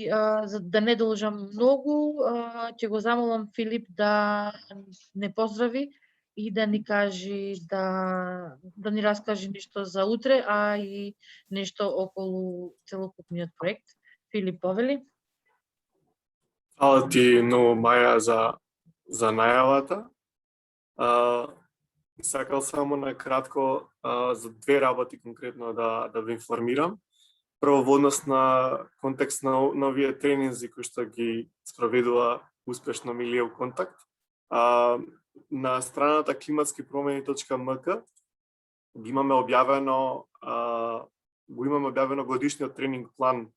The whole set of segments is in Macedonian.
за да не должам многу, ќе го замолам Филип да не поздрави и да ни кажи да ни раскаже нешто за утре, а и нешто околу целокупниот проект. Филип, повели. Фала ти многу, Маја, за најавата. Сакал само на кратко за две работи конкретно да ве информирам. Прво, во однос на контекст на овие тренинзи кои што ги спроведува успешно Милија Контакт. На страната klimatskipромени.mk го имаме објавено годишниот тренинг план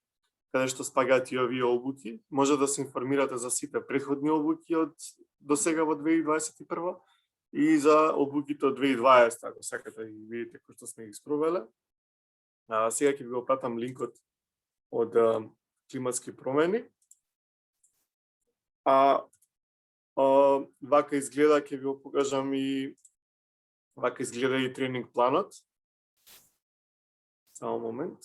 каде што спагаат и овие обуки. Може да се информирате за сите претходни обуки од до сега во 2021 и за обуките од 2020, ако сакате да ги видите кои што сме ги спровеле. Сега ќе ви го пратам линкот од климатски промени. Вака изгледа, ќе ви го покажам и вака изгледа и тренинг планот. Само момент.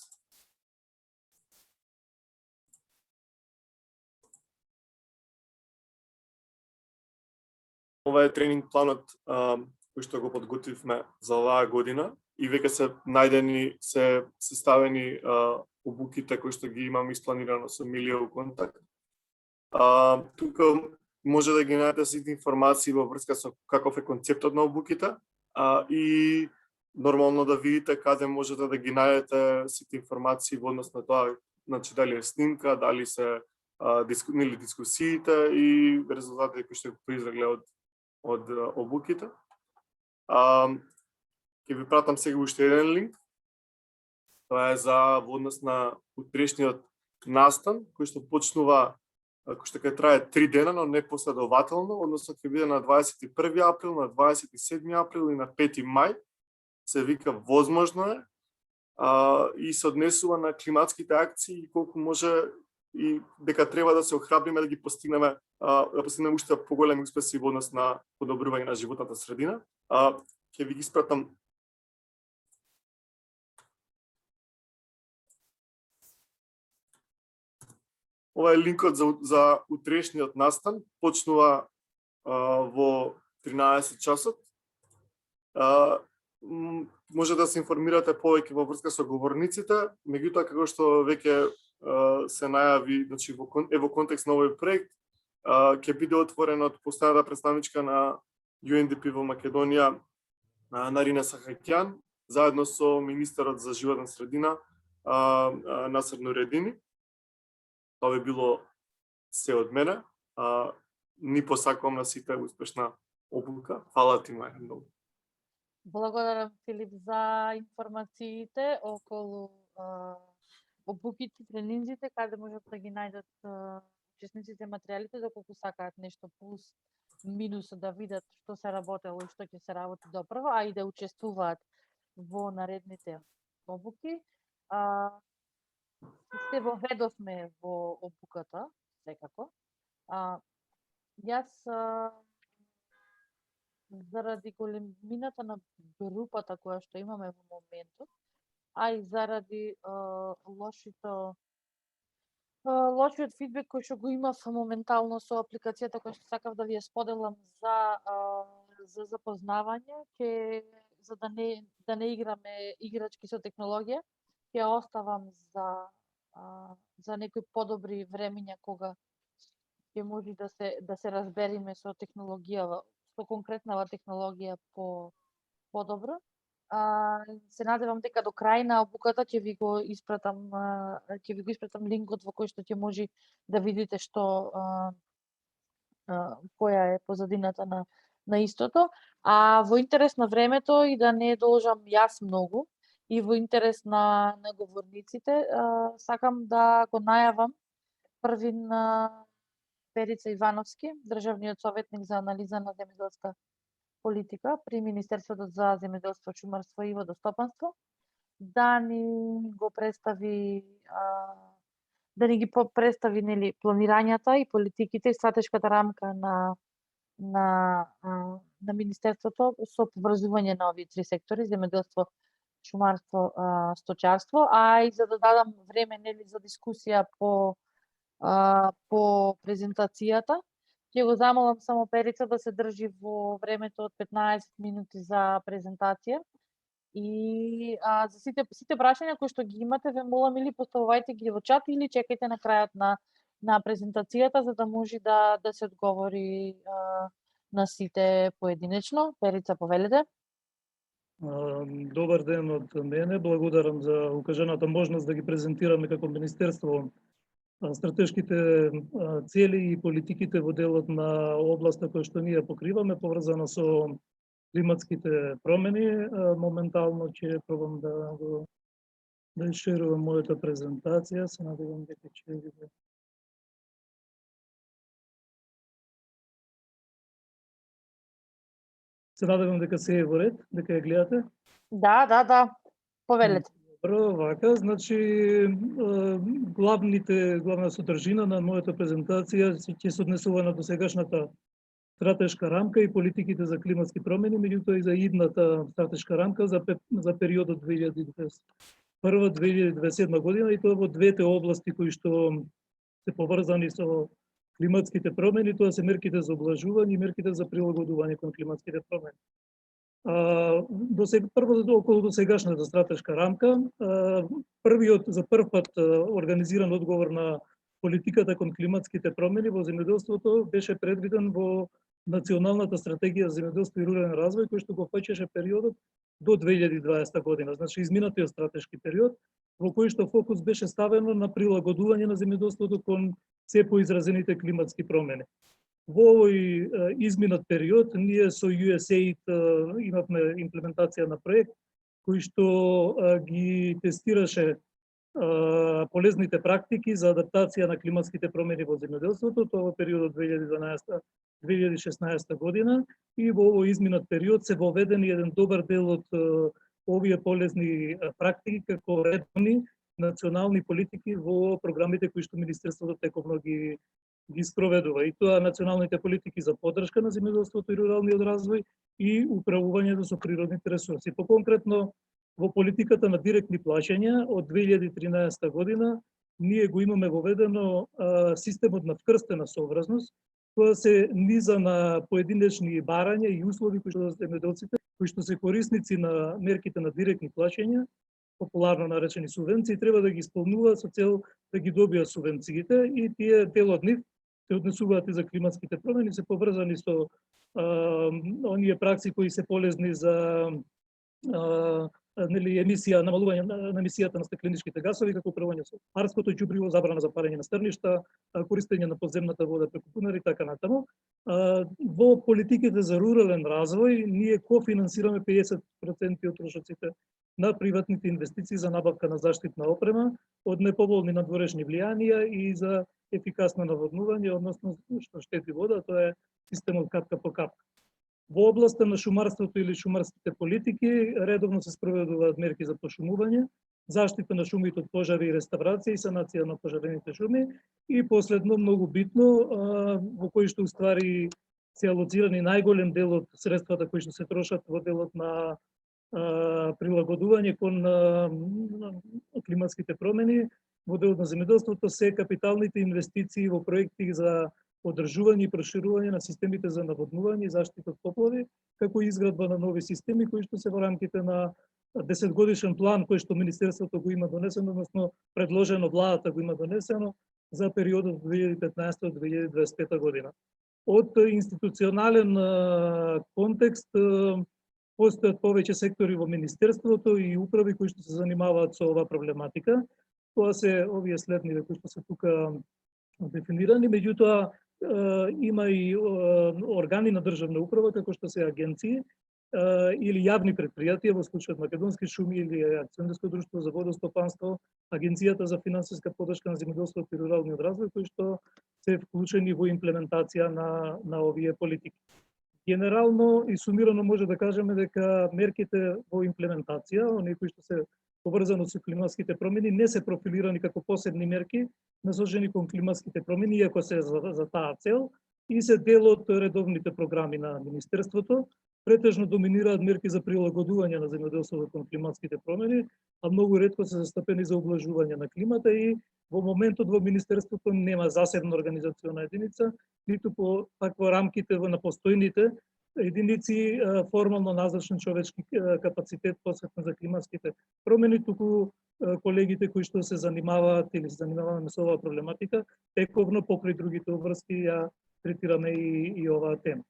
Ова е тренинг планот кој што го подготвивме за оваа година и веќе се најдени, се ставени обуките кои што ги имам испланирано со Милија Контакт. Тука може да ги најдете сите информации во врска со каков е концептот на обуките и нормално да видите каде можете да ги најдете сите информации во однос на тоа, значи дали е снимка, дали се дискусиите и резултатите кои што го произлегле од обуките. Ќе ви пратам сега уште еден линк. Тоа е за во однос на утрешниот настан, кој што почнува, кој што ќе трае 3 дена, но не последователно, односно ќе биде на 21 април, на 27 април и на 5 мај. Се вика возможно е и се однесува на климатските акции и колку може и дека треба да се охрабриме да ги постигнеме, да постигнеме уште поголеми успеси во однос на подобрување на животната средина. Ќе ви ги испратам ова е линкот за утрешниот настан, почнува во 13 часот. Може да се информирате повеќе во врска со говорниците, меѓутоа како што веќе се најави, значи во контекст на овој проект, ќе биде отворен од постојаната представничка на UNDP во Македонија, Нарина Сахакјан, заедно со министерот за животна средина, Насер Нуредини. Тоа би било се од мене. Ни посакувам на сите успешна обука. Фала ти, Маја, многу. Благодарам, Филип, за информациите околу обуките, тренинзите, каде можат да ги најдат учесниците материјалите, доколку сакаат нешто плюс минус да видат што се работело и што ќе се работи допрво, а и да учествуваат во наредните обуки. Се воведовме во обуката, секако. Јас заради големината на групата која што имаме во моментот, а и заради лошиот фидбек кој што го имав моментално со апликацијата која што сакав да ви ја споделам за запознавање, за да не играме играчки со технологија, ќе оставам за некои подобри времиња кога ќе може да се разбериме со технологија, со конкретнава технологија подобро. Се надевам дека до крај на обуката ќе ви го испратам линкот во кој што ќе може да видите што која е позадината на истото. А во интерес на времето и да не должам јас многу и во интерес на говорниците, сакам да го најавам првин Перица Ивановски, државниот советник за анализа на земјоделска политика при Министерството за земјоделство, шумарство и водостопанство, да ни го представи планирањата и политиките и стратешката рамка на Министерството со поврзување на овие три сектори: земјоделство, шумарство, сточарство, а и за да дадам време за дискусија по по презентацијата. Ќе го замолам само Перица да се држи во времето од 15 минути за презентација. И за сите прашања кои што ги имате, ве молам или поставувајте ги во чат или чекајте на крајот на презентацијата за да може да се одговори на сите поединечно. Перица, повелете. Добар ден од мене. Благодарам за укажаната можност да ги презентираме како Министерство стратешките цели и политиките во делот на областа која што ние покриваме, поврзана со климатските промени. Моментално ќе пробам да шерувам мојата презентација. Се надевам дека ќе види. Се надевам дека се е во ред, дека ја гледате. Да. Повелете. Добро, вака, значи главна содржина на мојата презентација ќе се однесува на досегашната стратешка рамка и политиките за климатски промени, меѓутоа и за идната стратешка рамка за периодот 2021-2027 година, и тоа во двете области кои што се поврзани со климатските промени, тоа се мерките за облажување и мерките за прилагодување кон климатските промени. Прво околу досегашната стратешка рамка, за прв пат организиран одговор на политиката кон климатските промени во земјоделството беше предвиден во Националната стратегија за земјоделство и рурален развој, кој што го фаќаше периодот до 2020 година, значи изминатиот стратешки период, во кој што фокус беше ставено на прилагодување на земјоделството кон се поизразените климатски промени. Во овој изминат период ние со USAID имавме имплементација на проект кој што ги тестираше полезните практики за адаптација на климатските промени во земјоделството, тоа во периодот 2012-2016 година, и во овој изминат период се воведени еден добар дел од овие полезни практики како редовни национални политики во програмите кои што Министерството тековно ги спроведува. И тоа националните политики за поддршка на земјоделството и руралниот развој и управувањето со природните ресурси. Поконкретно, во политиката на директни плаќања од 2013 година ние го имаме воведено системот на вкрстена соврзност, тоа се низа на поединечни барања и услови кои што земјоделците, кои што се корисници на мерките на директни плаќања, популарно наречени субвенции, треба да ги исполнуваат со цел да ги добијат субвенциите, и тие дел од нив се однесуваат и за климатските промени, се поврзани со оние пракси кои се полезни за намалување на емисијата на стекленичките гасови, како управување со арското ѓубриво, забрана за палење на стрништа, користење на подземната вода преку бунари и така натаму. Во политиките за рурален развој ние кофинансираме 50% од трошоците на приватните инвестиции за набавка на заштитна опрема од неповолни надворешни влијанија и за ефикасно наводнување, односно што штети вода, тоа е системот капка по капка. Во областа на шумарството или шумарските политики редовно се спроведуваат мерки за пошумување, заштита на шумите од пожари и реставрација и санација на пожарените шуми, и последно, многу битно, во кој што уствари се алоцирани најголем дел од средствата кои што се трошат во делот на прилагодување кон климатските промени во делот на земјоделството, се капиталните инвестиции во проекти за одржување и проширување на системите за наводнување и заштита од поплави, како изградба на нови системи кои што се во рамките на 10-годишен план кој што Министерството го има донесено, односно предложено, владата го има донесено за периодот 2015-2025 година. Од институционален контекст постојат повеќе сектори во Министерството и управи кои што се занимаваат со оваа проблематика. Тоа се овие следниве кои што се тука дефинирани, меѓутоа има и органи на државна управа, како што се агенции или јавни предпријатија, во случајот Македонски шуми или Акционерско друштво за водостопанство, Агенцијата за финансиска поддршка на земјоделството и руралниот развој, кои што се вклучени во имплементација на овие политики. Генерално и сумирано може да кажеме дека мерките во имплементација, оние кои што се поврзано со климатските промени, не се профилирани како посебни мерки насочени кон климатските промени, иако се за таа цел, и се дел од редовните програми на Министерството. Претежно доминираат мерки за прилагодување на земјоделството кон климатските промени, а многу ретко се застапени за облажување на климата и Во моментот во Министерството нема засебна организациона единица, ниту пак во рамките на постојните единици формално назначен човечки капацитет посветен за климатските промени, туку колегите кои што се занимаваат или се занимаваме со оваа проблематика, тековно покрај другите обврски ја третираме и оваа тема.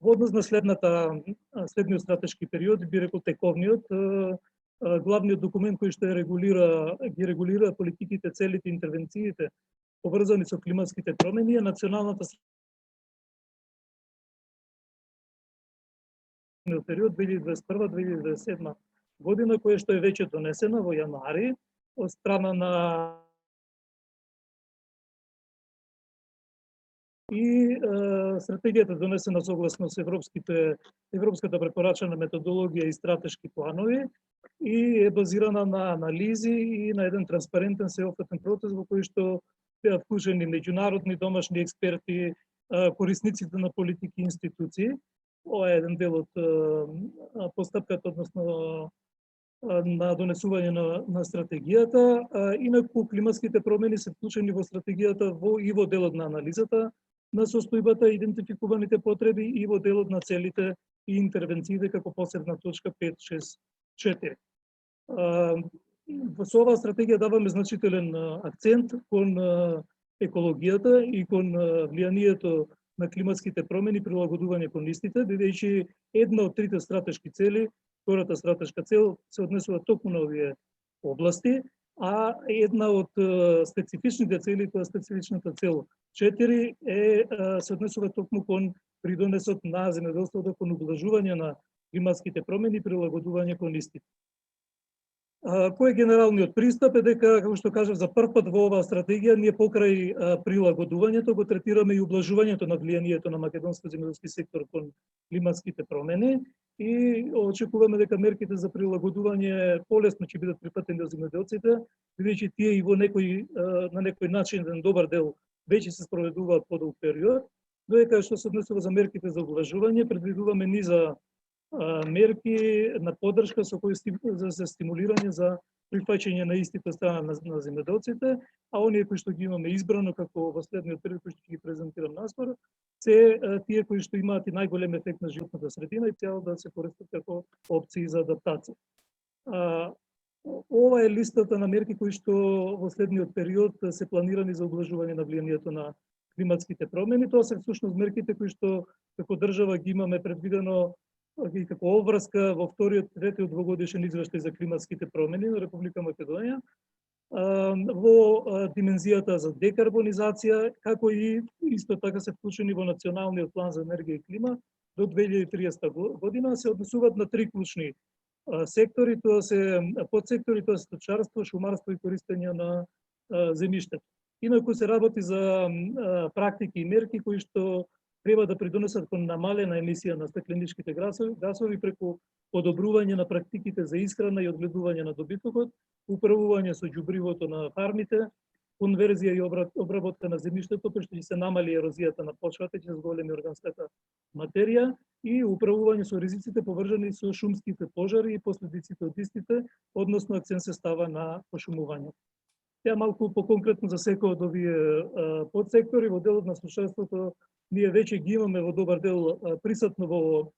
Во однос на следниот стратешки период, би рекол тековниот, главниот документ кој што ги регулира политиките, целите, интервенциите поврзани со климатските промени е националната период 2021-2027 година, која што е веќе донесена во јануари од страна на и стратегијата донесена согласно со европската препорачана методологија и стратешки планови и е базирана на анализи и на еден транспарентен сеопфатен процес во кој што беа вклучени меѓународни домашни експерти, корисниците на политики и институции. Ова е еден дел од постапката, односно на донесување на стратегијата. Инаку климатските промени се вклучени во стратегијата и во делот на анализата на состојбата, идентификуваните потреби и во делот на целите и интервенциите како посебна точка 5.6.4. Со оваа стратегија даваме значителен акцент кон екологијата и кон влијанието на климатските промени, прилагодување кон истите, бидејќи една од трите стратешки цели, втората стратешка цел, се однесува токму на овие области, а една од специфичните цели, тоа специфичната цел 4 се однесува токму кон придонесот на земјоделството кон убlažување на климатските промени и прилагодување кон истите. Кој е генералниот пристап е дека, како што кажав, за прв пат во оваа стратегија ние покрај прилагодувањето го третираме и убlažувањето на влијанието на македонски земјоделски сектор кон климатските промени и очекуваме дека мерките за прилагодување полесно ќе бидат прифатени од земјоделците, бидејќи тие и на некој начин еден добар дел веќе се спроведуваат подолг период, додека што се однесува за мерките за убlažување, предвидуваме низа мерки на поддршка со кои за стимулирање за прифаќање на истите страна на земјоделците, а оние кои што ги имаме избрано како во следниот период кои што ќе ги презентирам наскоро, се тие кои што имаат и најголем ефект на животната средина и цел да се користат како опции за адаптација. Ова е листата на мерки кои што во следниот период се планирани за убlažување на влијанието на климатските промени. Тоа се всушност мерките кои што како држава ги имаме предвидено и како обврска во третиот двогодишен извештај за климатските промени на Република Македонија, во димензијата за декарбонизација, како и исто така се вклучени во Националниот план за енергија и клима до 2030 година, се однесуваат на три клучни сектори, тоа се подсектори, тоа се сточарство, шумарство и користење на земјиштето. Инаку се работи за практики и мерки кои што треба да придонесат кон намалена емисија на стекленичките гасови преку подобрување на практиките за исхрана и одгледување на добитокот, управување со ѓубривото на фармите, конверзија и обработка на земјиштето, кој што ќе се намали ерозијата на почвата чрез големи органската материја и управување со ризиците поврзани со шумските пожари и последиците од истите, односно акцент се става на пошумување. Ја малку поконкретно за секој од овие подсектори во делот на сточарството ние веќе ги имаме во добар дел присутно во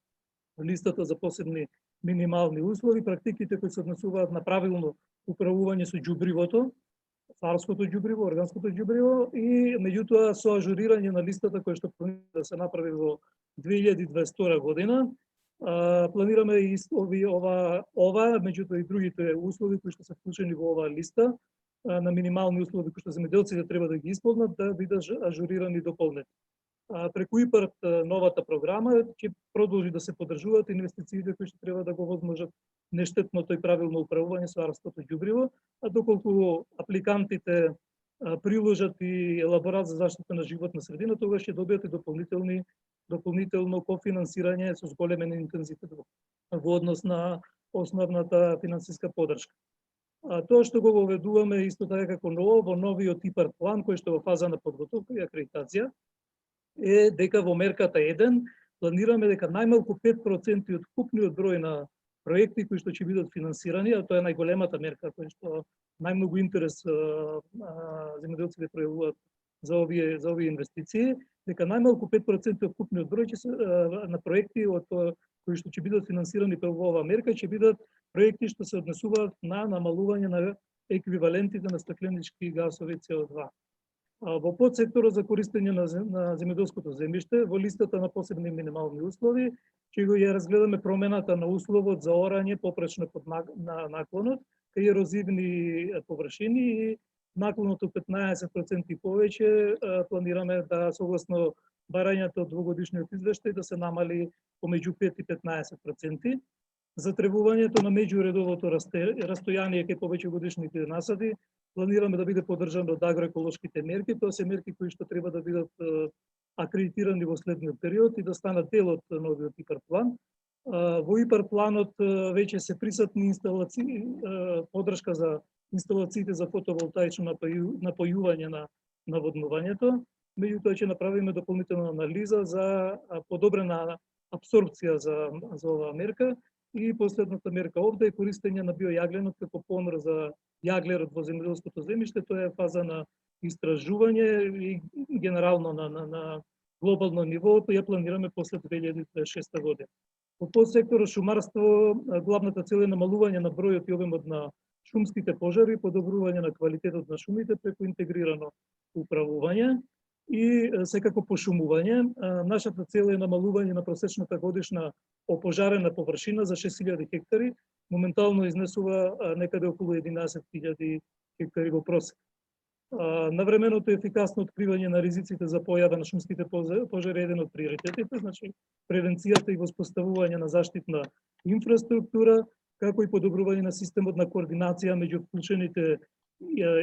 листата за посебни минимални услови, практиките кои се однесуваат на правилно управување со ѓубривото, царското ѓубриво, органското ѓубриво и меѓутоа со ажурирање на листата која што планира да се направи во 2022 година. Планираме и ова, меѓутоа и другите услови кои што се вклучени во оваа листа на минимални услови кои што земјоделците треба да ги исполнат, да бидат ажурирани и дополнети. Преку ИПАРТ новата програма ќе продолжи да се поддржуваат инвестициите кои што треба да го возможат нештетното и правилно управување со арското ѓубриво, а доколку апликантите приложат и елаборат за заштита на животна средина, тогаш ќе добијат и дополнително кофинансирање со зголемен интензитет во однос на основната финансиска поддршка. Тоа што го воведуваме исто така како ново во новиот ИПАРТ план кој што е во фаза на подготовка и акредитација е дека во мерката 1 планираме дека најмалку 5% од купниот број на проекти кои што ќе бидат финансирани, а тоа е најголемата мерка која што најмногу интерес земјоделците пројавуваат за овие инвестиции, дека најмалку 5% од купниот број ќе се на проекти од кои што ќе бидат финансирани по ова мерка ќе бидат проекти што се однесуваат на намалување на еквивалентите на стакленички гасови CO2. Во подсекторот за користење на земјоделското земјиште, во листата на посебни минимални услови, ќе го ја разгледаме промената на условот за орање попречно под наклонот, кај ерозивни површини и наклонот од 15% и повеќе планираме да согласно барањето од двогодишниот извештај да се намали помеѓу 5 и 15%. Затребувањето на меѓуредовото растојание кај повеќегодишните насади планираме да биде поддржано од агроеколошките мерки. Тоа се мерки кои што треба да бидат акредитирани во следниот период и да станат дел од новиот ИПАР план. Во ИПАР планот веќе се присутни инсталации, поддршка за инсталациите за фотоволтаично напојување на наводнувањето. Меѓутоа ќе направиме дополнителна анализа за подобрена апсорбција за оваа мерка. И последната мерка овде е користење на биојагленот како понор за јаглерот во земјоделското земјиште. Тоа е фаза на истражување и генерално на глобално ниво, ја планираме после 2026 година. Во подсекторот шумарство, главната цел е намалување на бројот и обемот на шумските пожари, подобрување на квалитетот на шумите преку интегрирано управување и секако пошумување. Нашата цел е намалување на просечната годишна опожарена површина за 6000 хектари, моментално изнесува некаде околу 11.000 хектари во просек. Навременото ефикасно откривање на ризиците за појава на шумските пожари е еден од приоритетите, значи превенцијата и воспоставување на заштитна инфраструктура, како и подобрување на системот на координација меѓу вклучените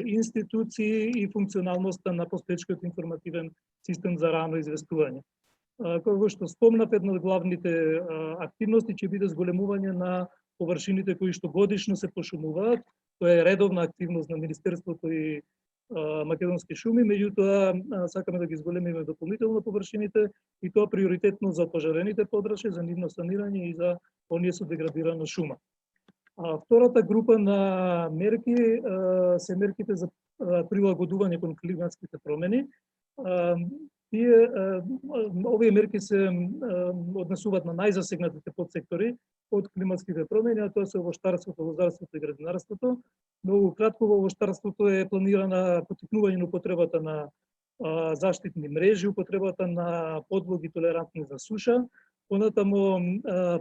институции и функционалноста на постоечкиот информативен систем за рано известување. Како што спомнав, една од главните активности ќе биде зголемување на површините кои што годишно се пошумуваат. Тоа е редовна активност на Министерството и Македонски шуми, меѓутоа сакаме да ги зголемиме дополнително површините и тоа приоритетно за опожарените подраши, за нивно санирање и за оние со деградирана шума. Втората група на мерки се мерките за прилагодување кон климатските промени. Овие мерки се однесуваат на најзасегнатите подсектори од климатските промени, а тоа се овоштарството, лозарството и градинарството. Многу кратко во овоштарството е планирана поттикнување на употребата на заштитни мрежи, употребата на подлоги толерантни за суша, понатамо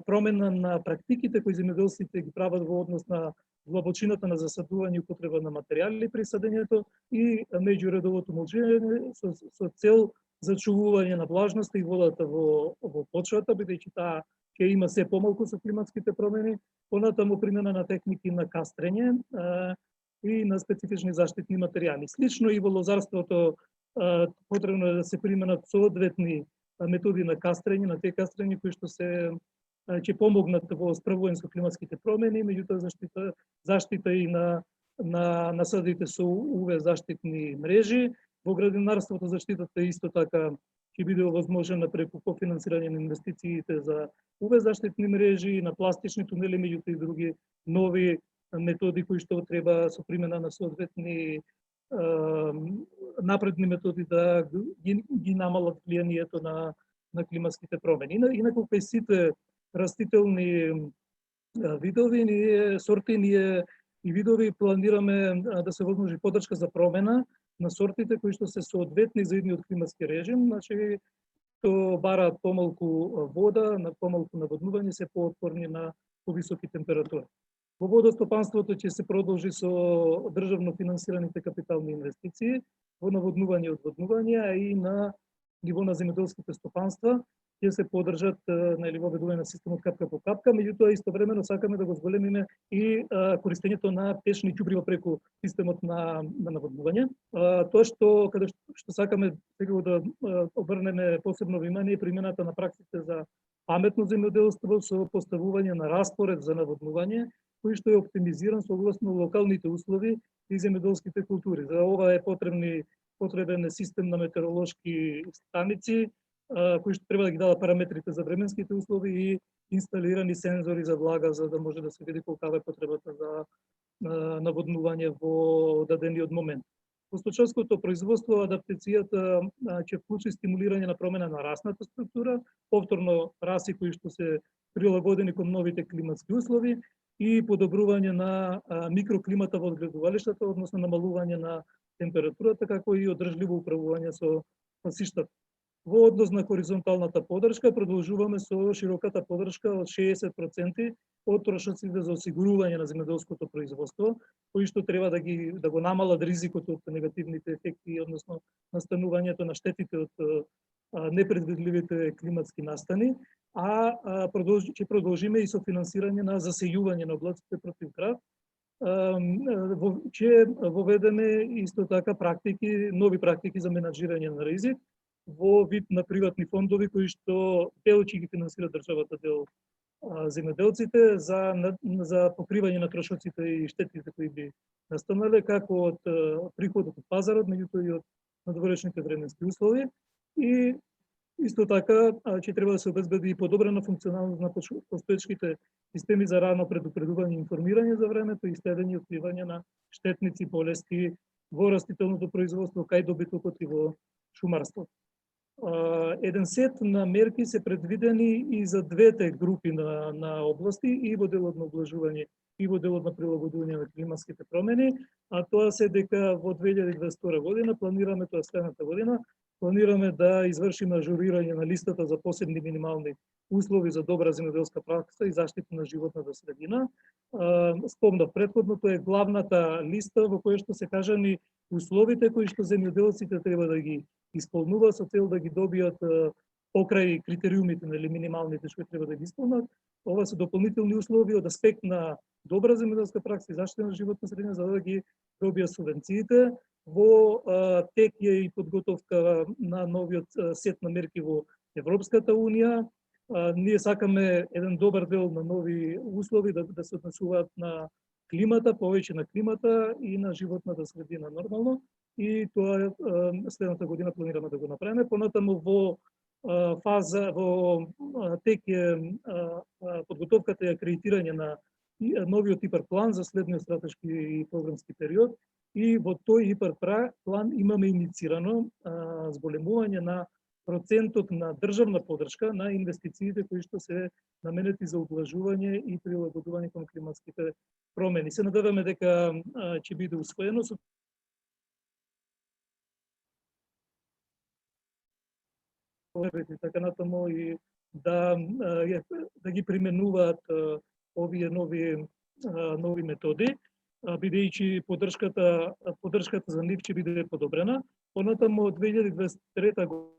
промена на практиките кои земјоделците ги прават во однос на длабочината на засадување и употреба на материјали при садењето и меѓуредовото молчење со цел зачувување на влажноста и водата во почвата, бидејќи таа ќе има се помалку со климатските промени, понатаму примена на техники на кастрење и на специфични заштитни материјали. Слично и во лозарството потребно е да се применат соодветни методи на кастрење, на те кастрења кои што ќе помогнат во справување со климатските промени, меѓутоа заштита и на насадите со УВ заштитни мрежи. Во градинарството заштитата исто така ќе биде овозможена преку кофинансирање на инвестициите за УВ заштитни мрежи и на пластични тунели, меѓутоа и други нови методи кои што треба со примена на соодветни напредни методи да ги намалат влијанието на климатските промени. Инаку кај сите растителни видови, сорти и видови планираме да се возможи поддршка за промена на сортите кои што се соодветни за идниот климатски режим, значи што бараат помалку вода, на помалку наводнување, се поотпорни на повисоки температури. Во водостопанството ќе се продолжи со државно финансираните капитални инвестиции во наводнување и одводнување, а и на ниво на земјоделските стопанства ќе се поддржат воведување на системот капка по капка, меѓутоа истовремено сакаме да го зголемиме и користењето на течни ѓубрива преку системот на наводнување. Тоа што сакаме сега да обрнеме посебно внимание е примената на практиките за паметно земјоделство со поставување на распоред за наводнување, кој што е оптимизиран согласно локалните услови и земјоделските култури. За ова е потребен систем на метеоролошки станици, кои што треба да ги дадат параметрите за временските услови и инсталирани сензори за влага, за да може да се види колкава е потребата за наводнување во дадениот момент. Во сточарското производство адаптацијата ќе вклучи стимулирање на промена на расната структура, повторно раси кои што се прилагодени кон новите климатски услови и подобрување на микроклимата во одгледувалиштата, односно намалување на температурата, како и одржливо управување со пасиштата. Во однос на хоризонталната поддршка продолжуваме со широката поддршка од 60% од трошоците за осигурување на земјоделското производство, кои што треба да го намалат ризикот од негативните ефекти, односно настанувањето на штетите од непредвидливите климатски настани, ќе продолжиме и со финансирање на засејување на облаците против град. Ќе воведеме исто така нови практики за менаџирање на ризик во вид на приватни фондови кои што дел ќе ги финансира државата, дел земјоделците за покривање на трошоците и штетите кои би настанале, како од приходот од пазарот, меѓутоа и од надворешните временски услови. И исто така ќе треба да се обезбеди и подобрена функционалност на постоечките системи за рано предупредување и информирање за времето и следење и откривање на штетници, болести во растителното производство, кај добитокот и во шумарството. Еден сет на мерки се предвидени и за двете групи на области, и во делот на облажување и во делот на прилагодување на климатските промени, а тоа се дека во 2022 година планираме, тоа следната година, планираме да извршиме ажурирање на листата за посебни минимални услови за добра земјоделска пракса и заштита на животната средина. Спомнав предходно, тоа е главната листа во која што се кажани условите кои што земјоделците треба да ги исполнуваат со цел да ги добијат покрај критериумите или минималните што треба да ги исполнат. Ова се дополнителни услови од аспект на добра земјоделска пракса и заштита на животна средина за да ги добијат субвенциите. Во тек е и подготовка на новиот сет на мерки во Европската унија. Ние сакаме еден добар дел на нови услови да се однесуваат на климата, повеќе на климата и на животната средина нормално. И тоа следната година планираме да го направиме. Понатаму во фаза, во тек е подготовката и акредитирање на новиот ИПАР план за следниот стратешки и програмски период. И во тој ИПАР план имаме иницирано зголемување на процентот на државна поддршка на инвестициите кои што се наменети за ублагување и прилагодување кон климатските промени. Се надеваме дека ќе биде усвоено со така натаму и да ги применуваат овие нови методи, бидејќи поддршката за нив ќе биде подобрена. Понатаму од 2023 година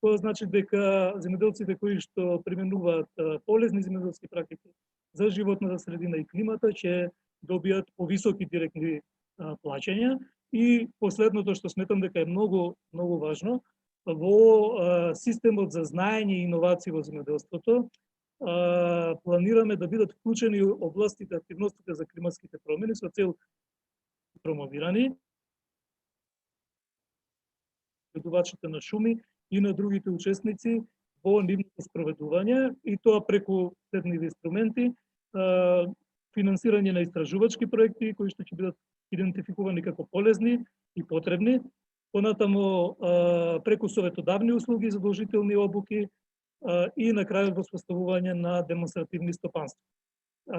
тоа значи дека земјоделците кои што применуваат полезни земјоделски практики за животната средина и климата ќе добијат повисоки директни плаќања. И последното што сметам дека е многу важно, во системот за знаење и иновации во земјоделството планираме да бидат вклучени областите, активностите за климатските промени со цел промовирани следувачите на шуми и на другите учесници во нивното спроведување, и тоа преку следните инструменти: финансирање на истражувачки проекти кои што ќе бидат идентификувани како полезни и потребни, понатаму преку советодавни услуги, задолжителни обуки и на крајот воспоставување на демонстративни стопанства.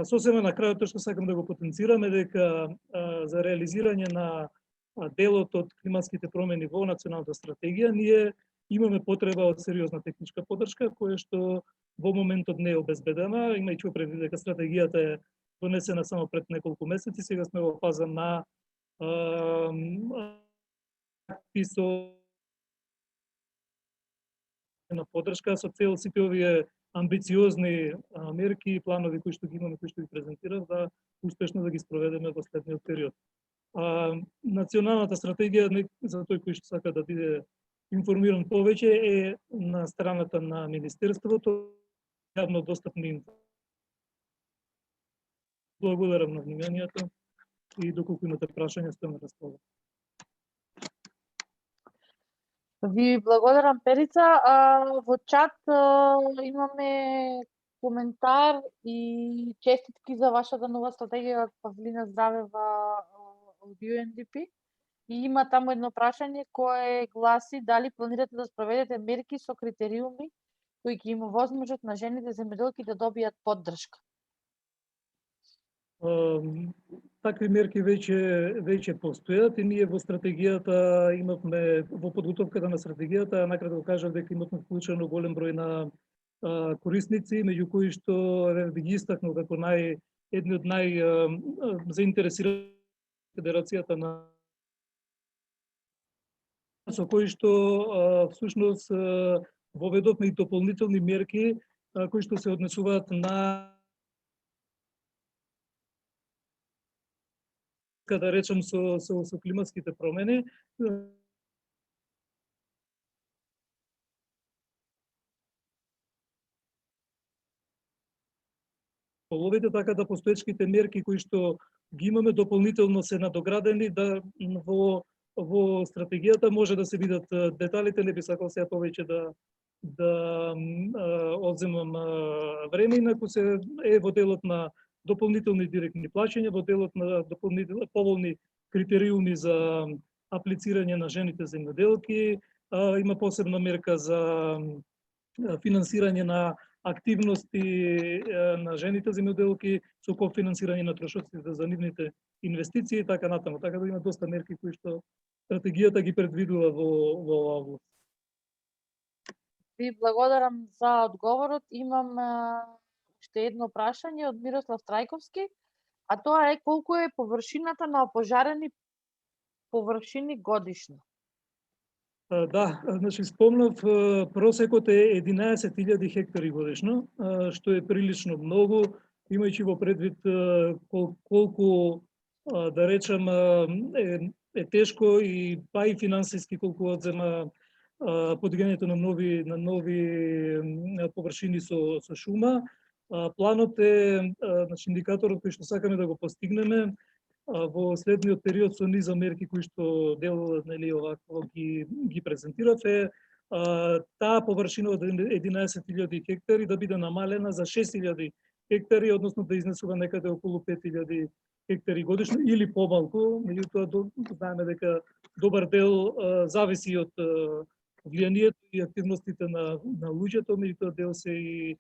Сосема на крајот што сакам да го потенцираме дека за реализирање на делот од климатските промени во националната стратегија ние имаме потреба од сериозна техничка поддршка која што во моментот не е обезбедена, имајќи предвид дека стратегијата е донесена само пред неколку месеци. Сега сме во фаза на поддршка со цел сите овие амбициозни мерки и планови кои што ги имаме, кои што ги презентирав, да успешно да ги спроведеме во следниот период. Националната стратегија, за тој кој што сака да биде информиран повеќе, е на страната на Министерството, јавно достапни информации. Благодарам на вниманието и доколку имате прашања, сте на располагање. Ви благодарам, Перица. Во чат имаме коментар и честитки за вашата нова стратегија од Павлина Здравева од UNDP. И има таму едно прашање кое гласи дали планирате да спроведете мерки со критериуми кои ќе им овозможат на жените земјоделки да добијат поддршка. Такви мерки веќе постојат и ние во стратегијата имавме, во подготовката на стратегијата, накратко кажав дека имавме вклучено голем број на корисници, меѓу кои што би ги истакнал како едни од заинтересирани Федерацијата на со кои што всушност воведовме и дополнителни мерки кои што се однесуваат на да речем со климатските промени. Половите, така да постоечките мерки кои што ги имаме дополнително се надоградени, да во стратегијата може да се видат деталите, не би сакал сега повеќе да одземам време, инаку се во делот на дополнителни директни плаќања, во делот на дополнителни поволни критериуми за аплицирање на жените земјоделки, има посебна мерка за финансирање на активности на жените земјоделки со кофинансирање на трошоците за нивните инвестиции и така натаму. Така да има доста мерки кои што стратегијата ги предвидува во оваа област. Ви благодарам за одговорот. Имам уште едно прашање од Мирослав Трајковски, а тоа е колку е површината на опожарени површини годишно? Да, значи спомнав, просекот е 11.000 хектари годишно, што е прилично многу, имајќи во предвид колку, да речем, е тешко и па и финансиски колку одзема подигањето на нови површини со шума. Планот е, значи индикаторот кој што сакаме да го постигнеме во следниот период со низа мерки кои што дел нели овако ги презентирав е таа површина од 11.000 хектари да биде намалена за 6.000 хектари, односно да изнесува некаде околу 5.000 хектари годишно или помалку. Меѓутоа знаеме дека добар дел зависи од влијанието и активностите на луѓето, меѓутоа дел се и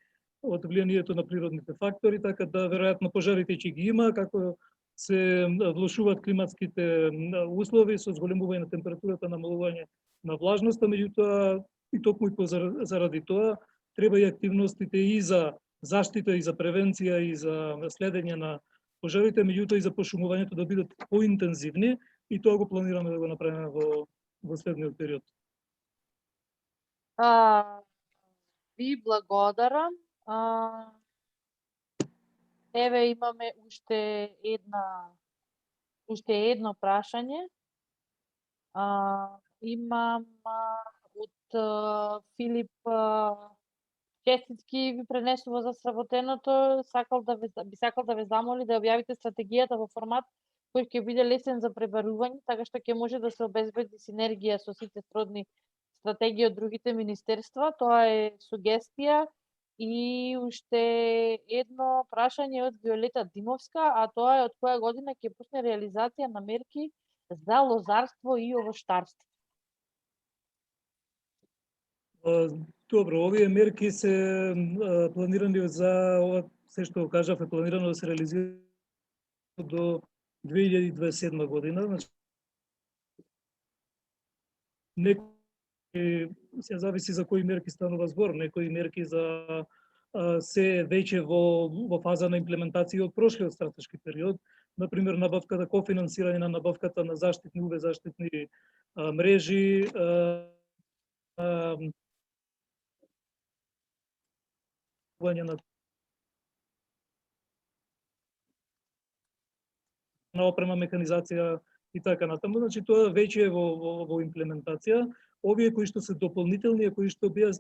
од влијанието на природните фактори, така да веројатно пожарите ќе ги има, како се влошуваат климатските услови со зголемување на температурата, намалување на влажноста, меѓутоа и токму и заради тоа треба и активностите и за заштита и за превенција и за следење на пожарите, меѓутоа и за пошумувањето да бидат поинтензивни и тоа го планираме да го направиме во следниот период. Ви благодарам. Еве имаме уште едно прашање. Имам од Филип честитки ви пренесува за сработеното. Би сакал да ве замоли да објавите стратегијата во формат кој ќе биде лесен за пребарување, така што ќе може да се обезбеди синергија со сите сродни стратегии од другите министерства. Тоа е сугестија. И уште едно прашање од Виолета Димовска, а тоа е од која година ќе почне реализација на мерки за лозарство и овоштарство? Добро, овие мерки се планирани за ова, се што кажав, е планирано да се реализира до 2027 година. Значи, се зависи за кои мерки станува збор, некои мерки се веќе во фаза на имплементација од прошлиот стратешки период, например набавката, кофинансирање на набавката на заштитни UV заштитни мрежи, на опрема, механизација и така натаму. Значи тоа веќе е во имплементација. Овие кои што се дополнителни, кои што беа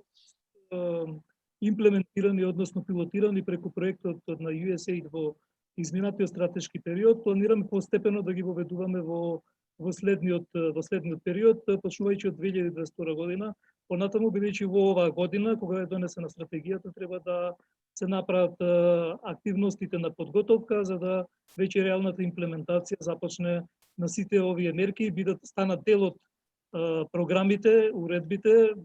имплементирани, односно пилотирани преку проектот на USAID во изминатиот стратешки период, планираме постепено да ги воведуваме во следниот период, почнувајќи од 2022 година, понатаму бидејќи во оваа година, кога е донесена стратегијата, треба да се направат активностите на подготовка, за да веќе реалната имплементација започне на сите овие мерки и станат дел од програмите, уредбите,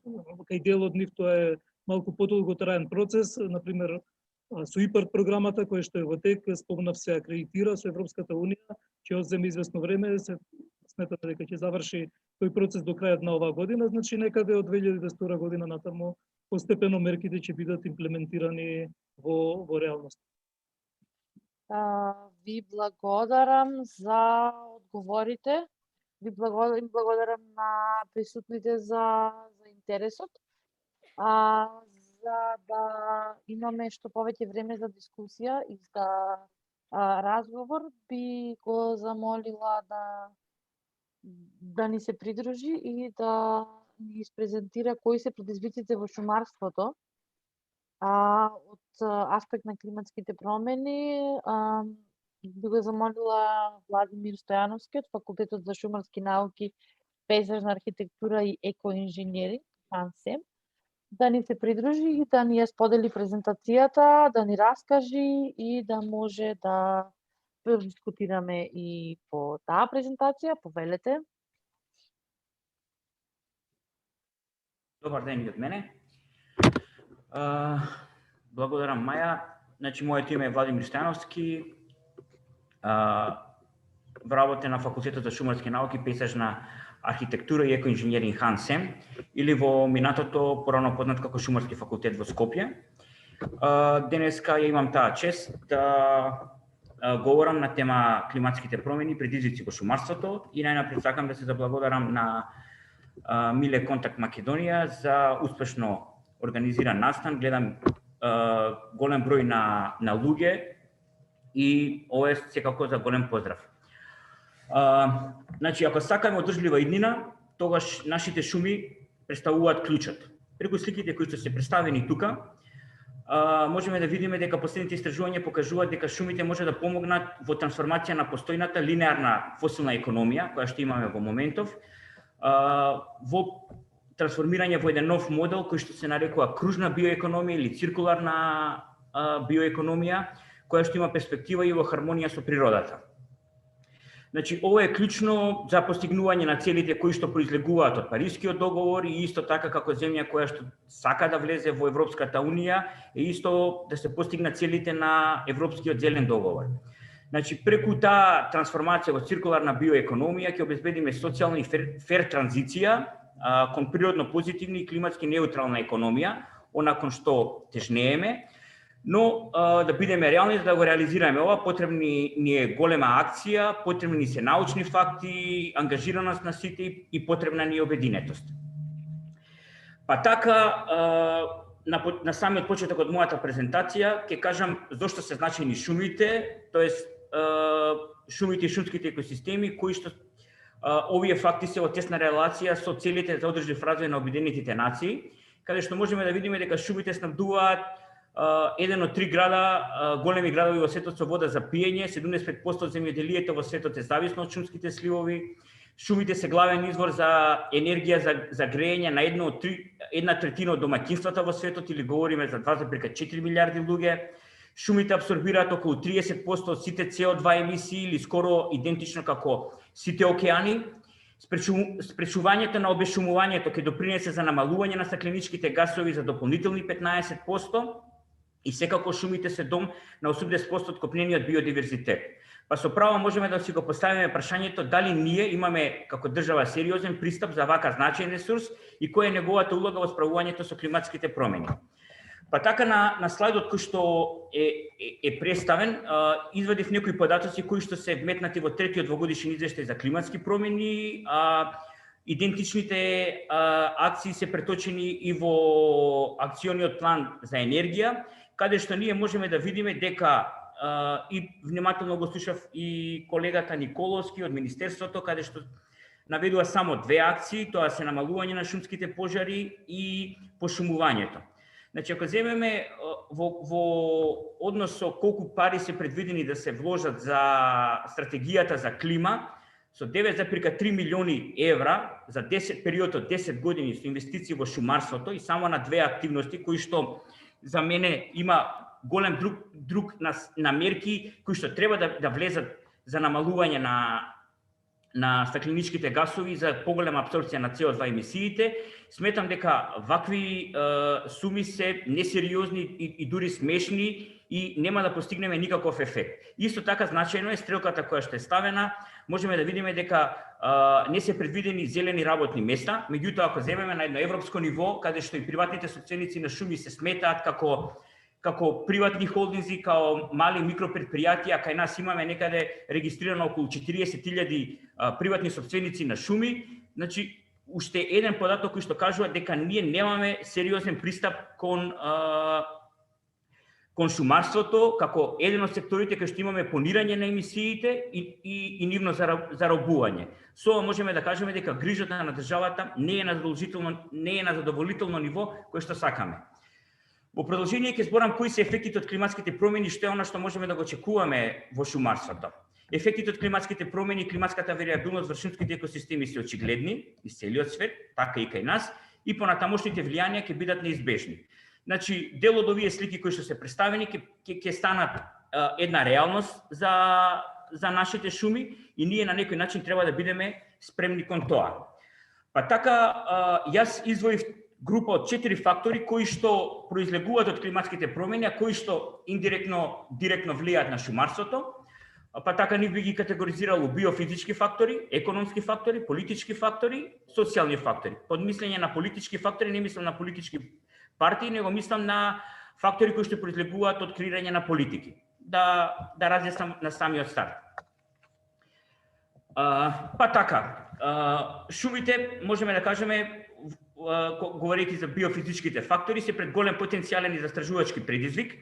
кај дел од нив тоа е малку подолготраен процес, например со ИПАРД програмата која што е во тек, спомнав, се акредитира со Европската унија, ќе одземе известно време, се сметаме дека ќе заврши тој процес до крајот на оваа година, значи некаде од 2022 година натаму постепено мерките ќе бидат имплементирани во реалност. Ви благодарам за одговорите. Ви благодарам на присутните за интересот. За да имаме што повеќе време за дискусија и за разговор, би го замолила да ни се придружи и да ни испрезентира кои се предизвиците во шумарството од аспект на климатските промени. Би го замолила Владимир Стојановски од Факултетот за шумарски науки, пейзажна архитектура и екоинженеринг, ХАНСЕМ, да ни се придружи и да ни ја сподели презентацијата, да ни раскажи и да може да дискутираме и по таа презентација. Повелете. Добар ден и од мене. Благодарам, Маја. Значи, моето име е Владимир Стојановски. Вработен на Факултетот за шумарски науки, пейзажна архитектура и екоинженеринг ХАНСЕМ, или во минатото порано познат како Шумарски факултет во Скопје. Денеска ја имам таа чест да говорам на тема климатските промени, предизвици во шумарството и најнапред сакам да се заблагодарам на Миле Контакт Македонија за успешно организиран настан. Гледам голем број на луѓе и ова е секако за голем поздрав. Значи, ако сакаме одржлива иднина, тогаш нашите шуми представуваат клучот. Преку сликите кои што се представени тука, можеме да видиме дека последните истражувања покажуваат дека шумите може да помогнат во трансформација на постојната линеарна фосилна економија, која што имаме во моментов, во трансформирање во еден нов модел кој што се нарекува кружна биоекономија или циркуларна биоекономија, која што има перспектива и во хармонија со природата. Значи, ова е клучно за постигнување на целите кои што произлегуваат од Парискиот договор и исто така како земја која што сака да влезе во Европската унија и исто да се постигнат целите на Европскиот зелен договор. Значи, преку таа трансформација во циркуларна биоекономија ќе обезбедиме социјална и фер транзиција кон природно позитивна и климатски неутрална економија, онакон што тежнееме. Но да бидеме реални, за да го реализираме ова, потребни ни е голема акција, потребни ни се научни факти, ангажираност на сите и потребна ни е обединетост. Па така, на самиот почеток од мојата презентација, ќе кажам зошто се значајни шумите, тоест шумите и шумските екосистеми, кои што овие факти се во тесна релација со целите за одржлив развој на Обединетите нации, каде што можеме да видиме дека шумите снабдуваат еден од 3 града, големи градови во светот со вода за пиење, 75% од земјоделието во светот е зависно од шумските сливови. Шумите се главен извор за енергија за грејење на една третина од домаќинствата во светот, или говориме за 2,4 милиарди луѓе. Шумите абсорбираат околу 30% од сите CO2 емисии, или скоро идентично како сите океани. Спречувањето на обешумувањето ќе допринесе за намалување на стакленичките гасови за дополнителни 15%. И секако шумите се дом на 80% од копнениот биодиверзитет. Па со право можеме да си го поставиме прашањето дали ние имаме како држава сериозен пристап за вака значаен ресурс и која е неговата улога во справувањето со климатските промени. Па така на слайдот кој што е представен, извадив некои податоци кои што се вметнати во третиот двогодишен извештај за климатски промени. Идентичните акции се преточени и во акциониот план за енергија, каде што ние можеме да видиме дека и внимателно го слушав и колегата Николовски од Министерството, каде што наведува само 2 акции, тоа се намалување на шумските пожари и пошумувањето. Значи, ако земеме во однос со колку пари се предвидени да се вложат за стратегијата за клима, со 9,3 милиони евра за период од 10 години со инвестиции во шумарството и само на 2 активности кои што за мене има голем друг на мерки кои што треба да влезат за намалување на стакленичките гасови, за поголема апсорбција на CO2 емисиите. Сметам дека вакви суми се несериозни и дури смешни и нема да постигнеме никаков ефект. Исто така значајно е стрелката која што е ставена, можеме да видиме дека не се предвидени зелени работни места, меѓутоа ако земеме на едно европско ниво, каде што и приватните собственици на шуми се сметаат како приватни холдинзи, као мали микропредпријатија, кај нас имаме некаде регистрирано околу 40.000 приватни собственици на шуми, значи уште еден податок кој што кажува дека ние немаме сериозен пристап кон шумарството како еден од секторите кај што имаме понирање на емисиите и нивно заробување. Со ова можеме да кажеме дека грижата на државата не е на задоволително ниво кое што сакаме. Во продолжение ќе зборам кои се ефектите од климатските промени, што е она што можеме да го очекуваме во шумарството. Ефектите од климатските промени и климатската варијабилност во шумските екосистеми се очигледни из целиот свет, така и кај нас, и понатамошните влијанија ќе бидат неизбежни. Значи, дел од овие слики кои што се представени ќе станат една реалност за нашите шуми и ние на некој начин треба да бидеме спремни кон тоа. Па така, јас издвоив група од 4 фактори кои што произлегуваат од климатските промени, а кои што директно влијаат на шумарството. Па така нив би ги категоризирало биофизички фактори, економски фактори, политички фактори, социјални фактори. Под мислење на политички фактори не мислам на политички партии, него мислам на фактори кои што произлегуваат од креирање на политики. Да разјаснам на самиот старт. Па така, шумите можеме да кажеме, говорејќи за биофизичките фактори, се пред голем потенцијален и застражувачки предизвик,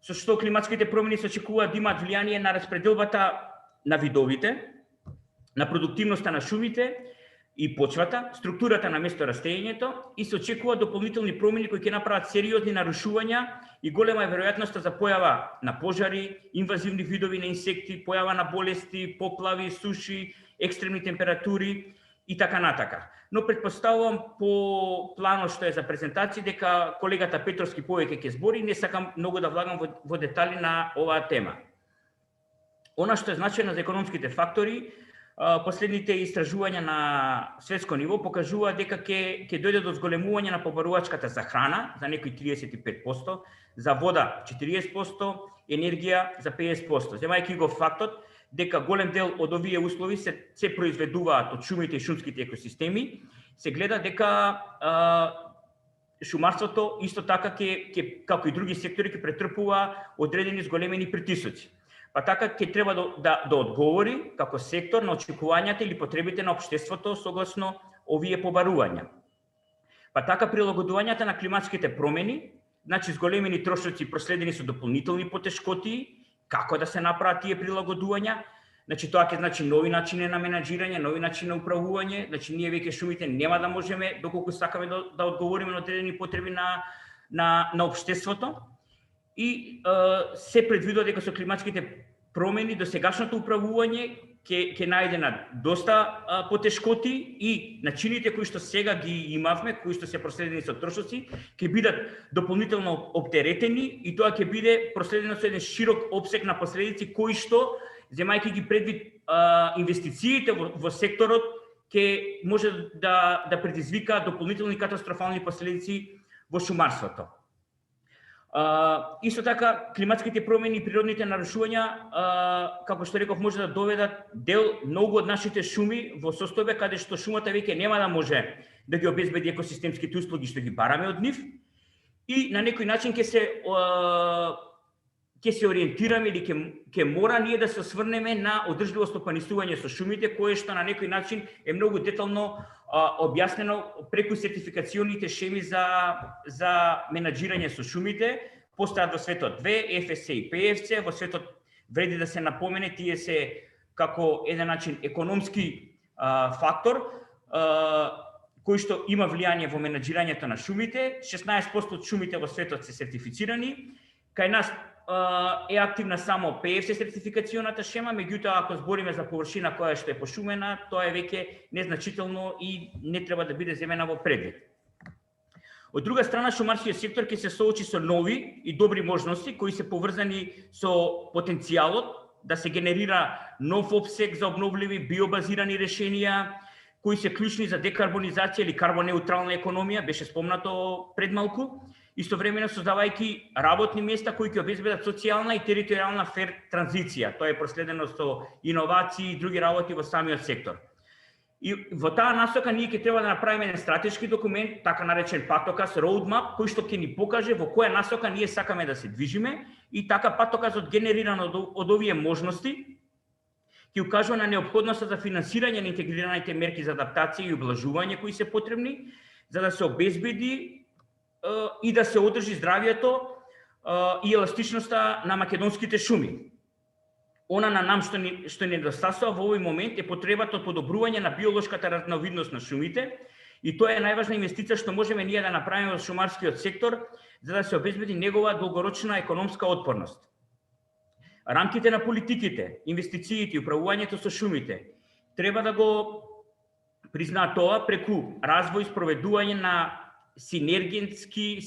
со што климатските промени се очекуваат да имаат влијание на распределбата на видовите, на продуктивноста на шумите и почвата, структурата на месторастењето и се очекуваат дополнителни промени кои ќе направат сериозни нарушувања и голема е веројатноста за појава на пожари, инвазивни видови на инсекти, појава на болести, поплави, суши, екстремни температури и така натака. Но предпоставувам по планот што е за презентација дека колегата Петровски повеќе ќе збори, не сакам многу да влагам во детали на оваа тема. Она што е значајно за економските фактори, последните истражувања на светско ниво покажуваат дека ќе дојде до зголемување на побарувачката за храна за некои 35%, за вода 40%, енергија за 50%. Земајќи го фактот дека голем дел од овие услови се произведуваат од шумите и шумските екосистеми, се гледа дека шумарството исто така како и други сектори ќе претрпува одредени зголемени притисоци. Па така ќе треба да одговори како сектор на очекувањата или потребите на општеството согласно овие побарувања. Па така прилагодувањата на климатските промени, значи зголемени трошоци проследени со дополнителни потешкоти, како да се направат тие прилагодувања, значи тоа ќе значи нови начини на менаџирање, нови начини на управување, значи ние веќе шумите нема да можеме доколку сакаме да одговориме на одредени потреби на општеството. И се предвидува дека со климатските промени досегашното управување ќе најде на доста потешкоти и начините кои што сега ги имавме, кои што се проследени со трошоци, ќе бидат дополнително оптеретени и тоа ќе биде проследено со еден широк опсег на последици кои што, земајќи ги предвид инвестициите во секторот, ќе може да предизвика дополнителни катастрофални последици во шумарството. Исто така, климатските промени и природните нарушувања, како што реков, може да доведат многу од нашите шуми во состојба каде што шумата веќе нема да може да ги обезбеди екосистемските услуги што ги бараме од нив и на некој начин ќе се ориентираме или ќе мора ние да се осврнеме на одржливо стопанисување со шумите, кое што на некој начин е многу детално објаснено преку сертификационите шеми за менаџирање со шумите. Постојат во светот две, FSC и PFC. Во светот вреди да се напомене, тие се како еден начин економски фактор, кој што има влијание во менаџирањето на шумите. 16% од шумите во светот се сертифицирани. Кај нас е активна само PFC сертификационата шема, меѓутоа ако збориме за површина која што е пошумена, тоа е веќе незначително и не треба да биде земена во предвид. Од друга страна, шумарскиот сектор ќе се соочи со нови и добри можности кои се поврзани со потенцијалот да се генерира нов опсег за обновливи биобазирани решенија кои се клучни за декарбонизација или карбонеутрална економија, беше спомнато пред малку, истовремено создавајќи работни места кои ќе обезбедат социјална и територијална фер транзиција. Тоа е проследено со иновации и други работи во самиот сектор. И во таа насока ние ќе треба да направиме еден стратешки документ, така наречен патоказ, roadmap, кој што ќе ни покаже во која насока ние сакаме да се движиме и така патоказот генериран од овие можности ќе укажува на неопходноста за финансирање на интегрираните мерки за адаптација и ублажување кои се потребни за да се обезбеди и да се одржи здравјето и еластичноста на македонските шуми. Она на нам што ни недостасува во овој момент е потребата од подобрување на биолошката разновидност на шумите и тоа е најважна инвестиција што можеме ние да направиме во шумарскиот сектор за да се обезбеди негова долгорочна економска отпорност. Рамките на политиките, инвестициите и управувањето со шумите треба да го признаат тоа преку развој и спроведување на синергетски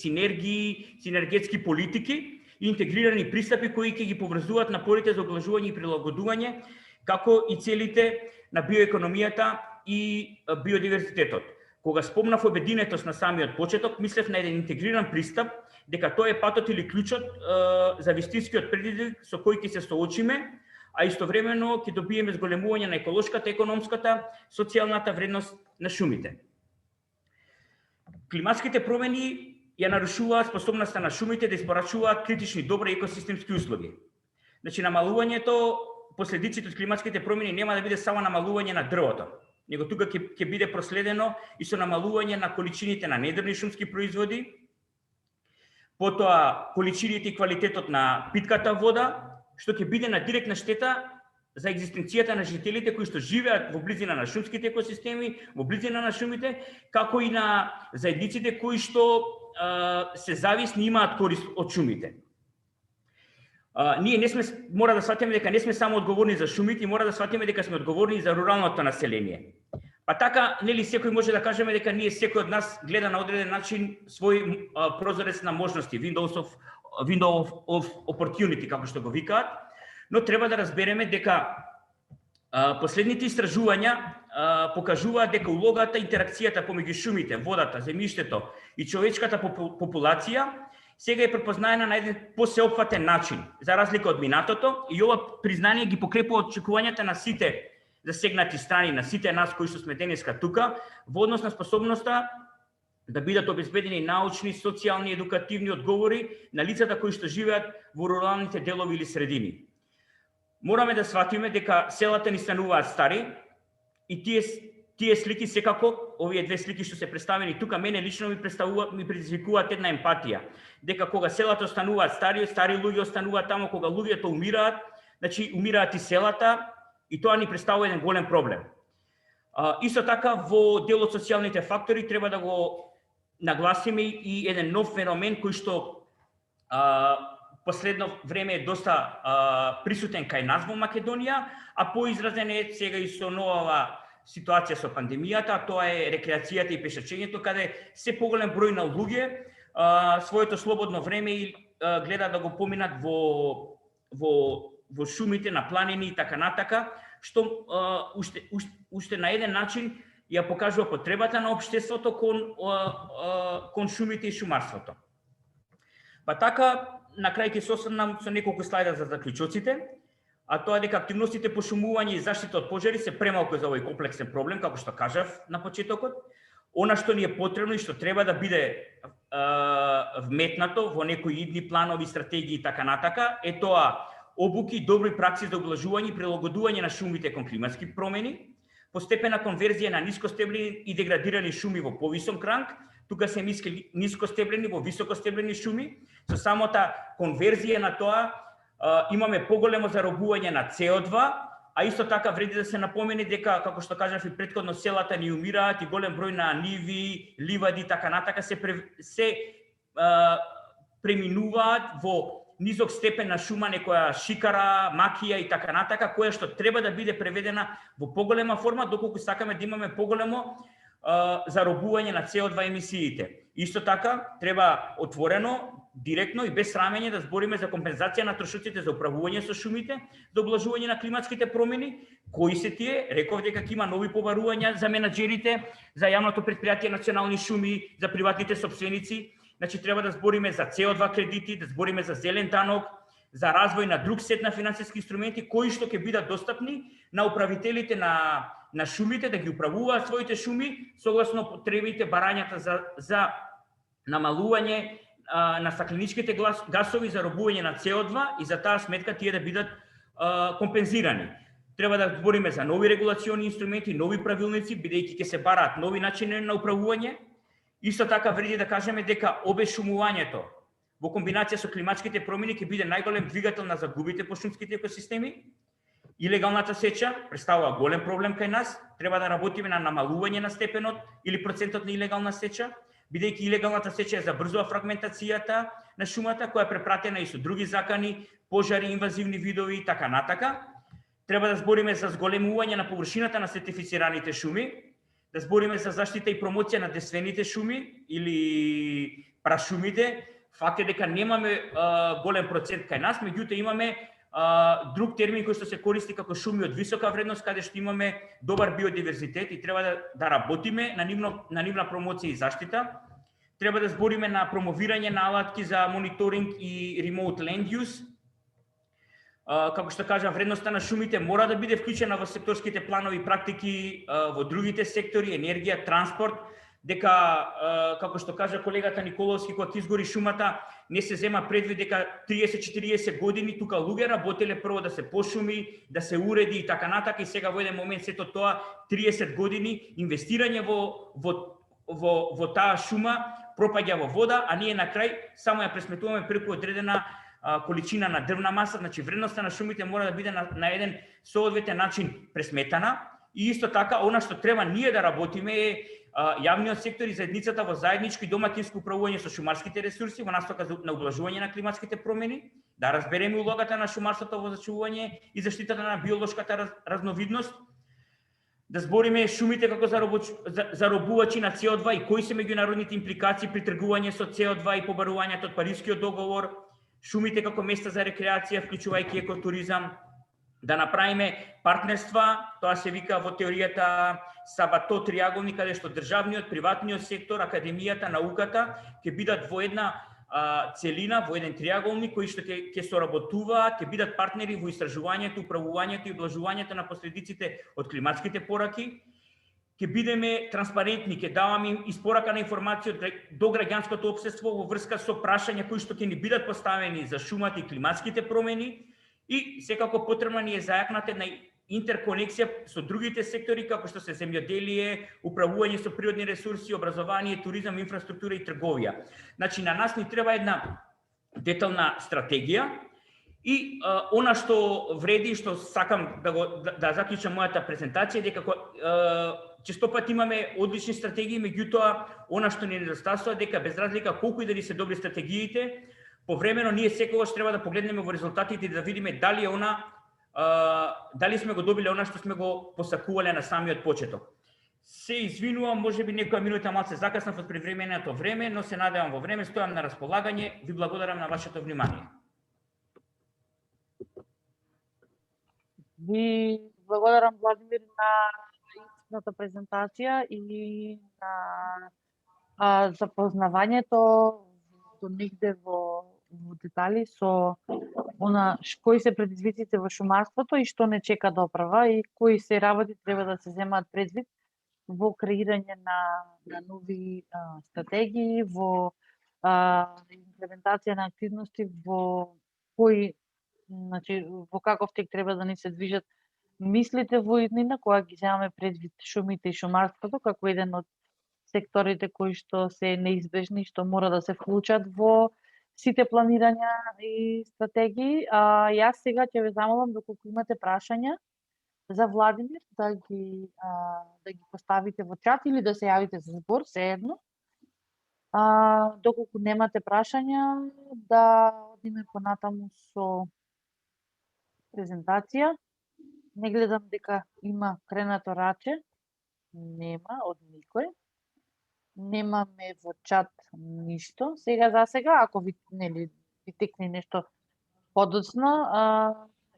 политики и интегрирани пристапи кои ќе ги поврзуваат напорите за облажување и прилагодување, како и целите на биоекономијата и биодиверзитетот. Кога спомнав обединетост на самиот почеток, мислев на еден интегриран пристап, дека тоа е патот или клучот за вистинскиот предизвик со кој ќе се соочиме, а истовремено ќе добиеме зголемување на еколошката, економската, социјалната вредност на шумите. Климатските промени ја нарушуваат способноста на шумите да испорачуваат критични добри екосистемски услови. Значи, намалувањето, последиците од климатските промени нема да биде само намалување на дрвото, него тука ќе биде проследено и со намалување на количините на недрвни шумски производи, потоа количините и квалитетот на питката вода, што ќе биде на директна штета за екзистенцијата на жителите кои што живеат во близина на шумските екосистеми, во близина на шумите, како и на заедниците кои што се зависни имаат корист од шумите. Ние мора да сватиме дека не сме само одговорни за шумите, мора да сватиме дека сме одговорни за руралното население. Па така, нели секој може да кажеме дека ние секој од нас гледа на одреден начин свој прозорец на можности, window of opportunity, како што го викаат, но треба да разбереме дека последните истражувања покажуваат дека улогата, интеракцијата помеѓу шумите, водата, земјиштето и човечката популација сега е препознаена на еден посеопфатен начин, за разлика од минатото, и ова признание ги покрепува очекувањата на сите засегнати страни, на сите нас кои што сме денеска тука, во однос на способноста да бидат обезбедени научни, социјални, едукативни одговори на лицата кои што живеат во руралните делови или средини. Мораме да сватиме дека селата ни стануваат стари и тие слики секако, овие две слики што се представени тука, мене лично ми предизвикуваат една емпатија. Дека кога селата стануваат стари луѓе остануваат таму, кога луѓето умираат, значи умираат и селата и тоа ни представува еден голем проблем. Исто така во делот социјалните фактори треба да го нагласиме и еден нов феномен кој што последно време е доста присутен кај нас во Македонија, а поизразен е сега и со новава ситуација со пандемијата, тоа е рекреацијата и пешачењето, каде се поголем број на луѓе своето слободно време гледа да го поминат во шумите, на планини и така натака, што уште на еден начин ја покажува потребата на општеството кон шумите и шумарството. Па така, на крај ќе се осврнам со неколку слајда за заклучоците, а тоа дека активностите по шумување и заштита од пожари се премалку за овој комплексен проблем, како што кажав на почетокот. Она што ни е потребно и што треба да биде вметнато во некои идни планови, стратегии и така натака, е тоа обуки и добри пракси за облажување и прилагодување на шумите кон климатски промени, постепена конверзија на нискостеблени и деградирани шуми во повисок ранг, тука се мисли нискостеблени во високостеблени шуми, со самата конверзија на тоа имаме поголемо заробување на CO2, а исто така вреди да се напомени дека, како што кажав и претходно, селата ни умираат и голем број на ниви, ливади и така натака се преминуваат во низок степен на шума, некоја шикара, макија и така натака, која што треба да биде преведена во поголема форма, доколку сакаме да имаме поголемо заробување на CO2 емисиите. Исто така, треба отворено, директно и без срамење да збориме за компензација на трошоците за управување со шумите, за облажување на климатските промени. Кои се тие? Реков дека има нови побарувања за менаџерите, за јавното претпријатие Национални шуми, за приватните сопственици. Значи треба да збориме за CO2 кредити, да збориме за зелен данок, за развој на друг сет на финансиски инструменти кои што ќе бидат достапни на управителите на шумите да ги управуваат своите шуми согласно потребите, барањата за намалување на стакленичките гасови, за робување на CO2 и за таа сметка тие да бидат компензирани. Треба да збориме за нови регулациони инструменти, нови правилници, бидејќи ќе се бараат нови начини на управување. Исто така вреди да кажеме дека обешумувањето во комбинација со климатските промени ќе биде најголем двигател на загубите по шумските екосистеми. Илегалната сеча представува голем проблем кај нас. Треба да работиме на намалување на степенот или процентот на илегална сеча, бидејќи илегалната сеча забрзува фрагментацијата на шумата, која е препратена и со други закани, пожари, инвазивни видови и така натака. Треба да збориме за зголемување на површината на сертифицираните шуми, да збориме за заштита и промоција на десвените шуми или прашумите. Факт е дека немаме голем процент кај нас, меѓутоа имаме друг термин кој што се користи како шуми од висока вредност, каде што имаме добар биодиверзитет и треба да работиме на нивна промоција и заштита. Треба да збориме на промовирање на алатки за мониторинг и remote land use. Како што кажа, вредноста на шумите мора да биде вклучена во секторските планови и практики во другите сектори, енергија, транспорт, дека, како што кажа колегата Николовски, кога изгори шумата, не се зема предвид дека 30-40 години тука луѓе работеле прво да се пошуми, да се уреди и така натака, и сега во еден момент сето тоа 30 години инвестирање во таа шума пропаѓа во вода, а ние на крај само ја пресметуваме преку одредена количина на дрвна маса. Значи вредноста на шумите мора да биде на еден соодветен начин пресметана. И исто така, она што треба ние да работиме е јавниот сектор и заедницата во заедничко и домакинско управување со шумарските ресурси во настока на убlažување на климатските промени, да разбереме улогата на шумарството во зачувување и заштитата на биолошката разновидност, да збориме шумите како заробувачи на CO2 и кои се меѓународните импликации при тргување со CO2 и побарувањето од Парискиот договор, шумите како места за рекреација, вклучувајќи екотуризам, да направиме партнерства, тоа се вика во теоријата Сабато триаголни, каде што државниот, приватниот сектор, академијата, науката ќе бидат во една целина, во еден триаголник кои што ќе соработуваат, ќе бидат партнери во истражувањето, управувањето и облажувањето на последиците од климатските пораки. Ќе бидеме транспарентни, ќе даваме испорака на информација до граѓанското општество во врска со прашања кои што ќе ни бидат поставени за шумата и климатските промени. И секако потребна ни е зајакната една интерконексија со другите сектори како што се земјоделие, управување со природни ресурси, образование, туризам, инфраструктура и трговија. Значи на нас ни треба една детална стратегија и она што вреди, што сакам да заклучам мојата презентација, дека често пат имаме одлични стратегии, меѓутоа она што ни недостасува дека без разлика колку и да ни се добри стратегиите, повремено ние секогаш треба да погледнеме во резултатите и да видиме дали дали сме го добиле она што сме го посакувале на самиот почеток. Се извинувам, можеби некоја минута малце закаснав од превременото време, но се надевам во време, стојам на располагање, ви благодарам на вашето внимание. Ви благодарам, Владимир, на истинната презентација и на запознавањето до негде во детали со кои се предизвиците во шумарството и што не чека да оправа и кои се работи треба да се земаат предвид во креирање на нови стратегии, во имплементација на активности во кои, значи, во каков тек треба да ни се движат мислите во иднина, кога ги земаме предвид шумите и шумарството како еден од секторите кои што се неизбежни, што мора да се вклучат во сите планирања и стратегии. Јас сега ќе ве замолам, доколку имате прашања за Владимир, да ги поставите во чат или да се јавите за збор, сеедно. Доколку немате прашања, да одиме понатаму со презентација. Не гледам дека има кренато раче. Нема од никој. Немаме во чат ништо. Сега за сега, ако ви текне нешто подоцна,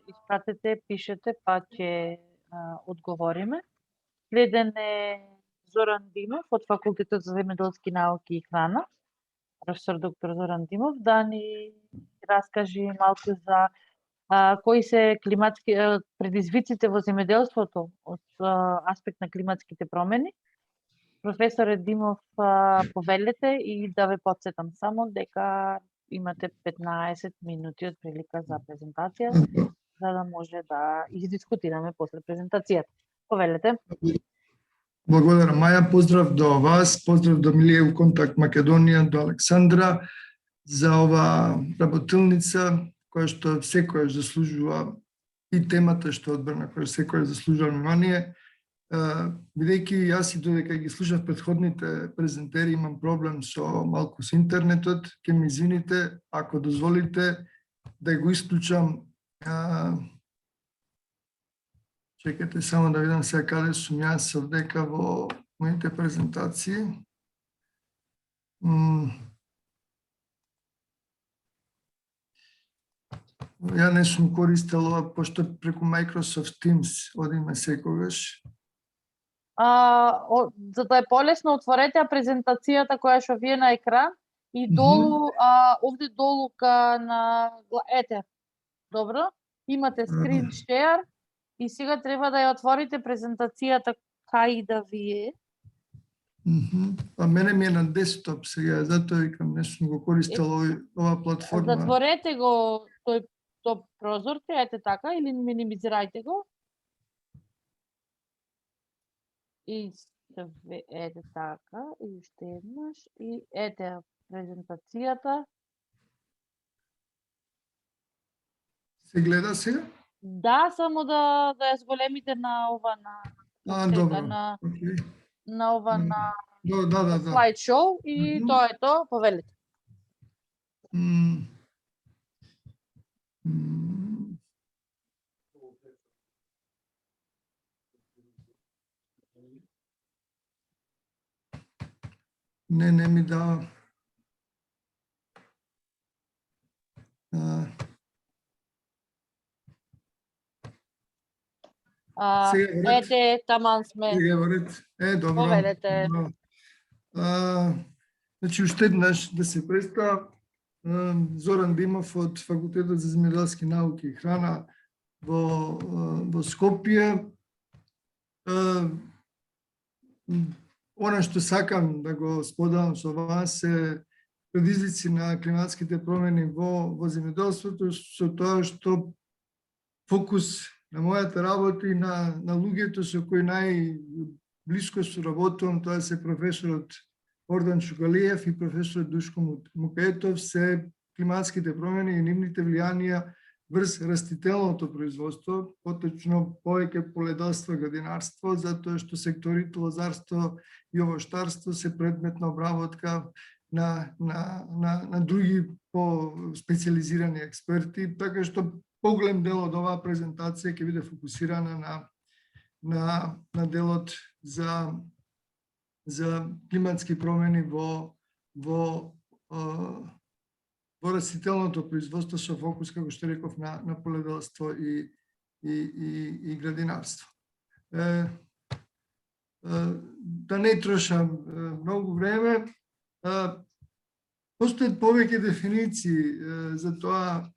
испратете, пишете, па ќе одговориме. Следен е Зоран Димов од Факултетот за земјоделски науки и храна, професор доктор Зоран Димов, да ни раскаже малку за кои се климатски предизвиците во земјоделството од аспект на климатските промени. Професоре Димов, повелете и да ве потсетам само дека имате 15 минути од прилика за презентација, за да може да издискутираме после презентацијата. Повелете. Благодарам, Маја. Поздрав до вас, поздрав до Милиев Контакт Македонија, до Александра за ова работилница која што секојаш заслужува и темата што одбрана која секојаш заслужува внимание. Бидејќи јас и додека ги слушав претходните презентери имам проблем со малку со интернетот, ќе ми извините ако дозволите да го исклучам. Чекате само да видам сега каде сум јас овдека во моите презентации. Ја не сум користел ова, пошто преку Microsoft Teams одиме секогаш. За да е полесно, отворете презентацијата која што ви е на екран и долу, овде долу ете, добро, имате screen share и сега треба да ја отворите презентацијата кај да ви е. А мене ми е на десктоп сега, затоа викам не сум го користел ова платформа. Затворете го тој прозор, ете така, или минимизирајте го. И ете така, и уште еднаш, и ете презентацијата. Се гледа сега? Да, само да ја зголемите на ова добро. на ова на Да. слайд шоу и тоа е тоа, повелите. Не ми дава. Ете, таман сме. Добро. Повелете. Значи, уште еднаш да се представам. Зоран Димов од Факултетот за земјоделски науки и храна во Скопје. Она што сакам да го споделам со вас е предизвици на климатските промени во земјоделството, со тоа што фокус на мојата работа и на луѓето со кои најблиско соработувам, тоа се професорот Ордан Чукалиев и професорот Душко Мукаетов, се климатските промени и нивните влијанија врз растителното производство, поточно повеќе поледарство и градинарство, затоа што секторите лозарство и овоштарство се предмет на обработка на други по-специализирани експерти, така што поголем дел од оваа презентација ќе биде фокусирана на делот за климатски промени во растителното производство со фокус, како што реков, на поледелство и градинарство. Да не трошам многу време, постојат повеќе дефиниции за тоа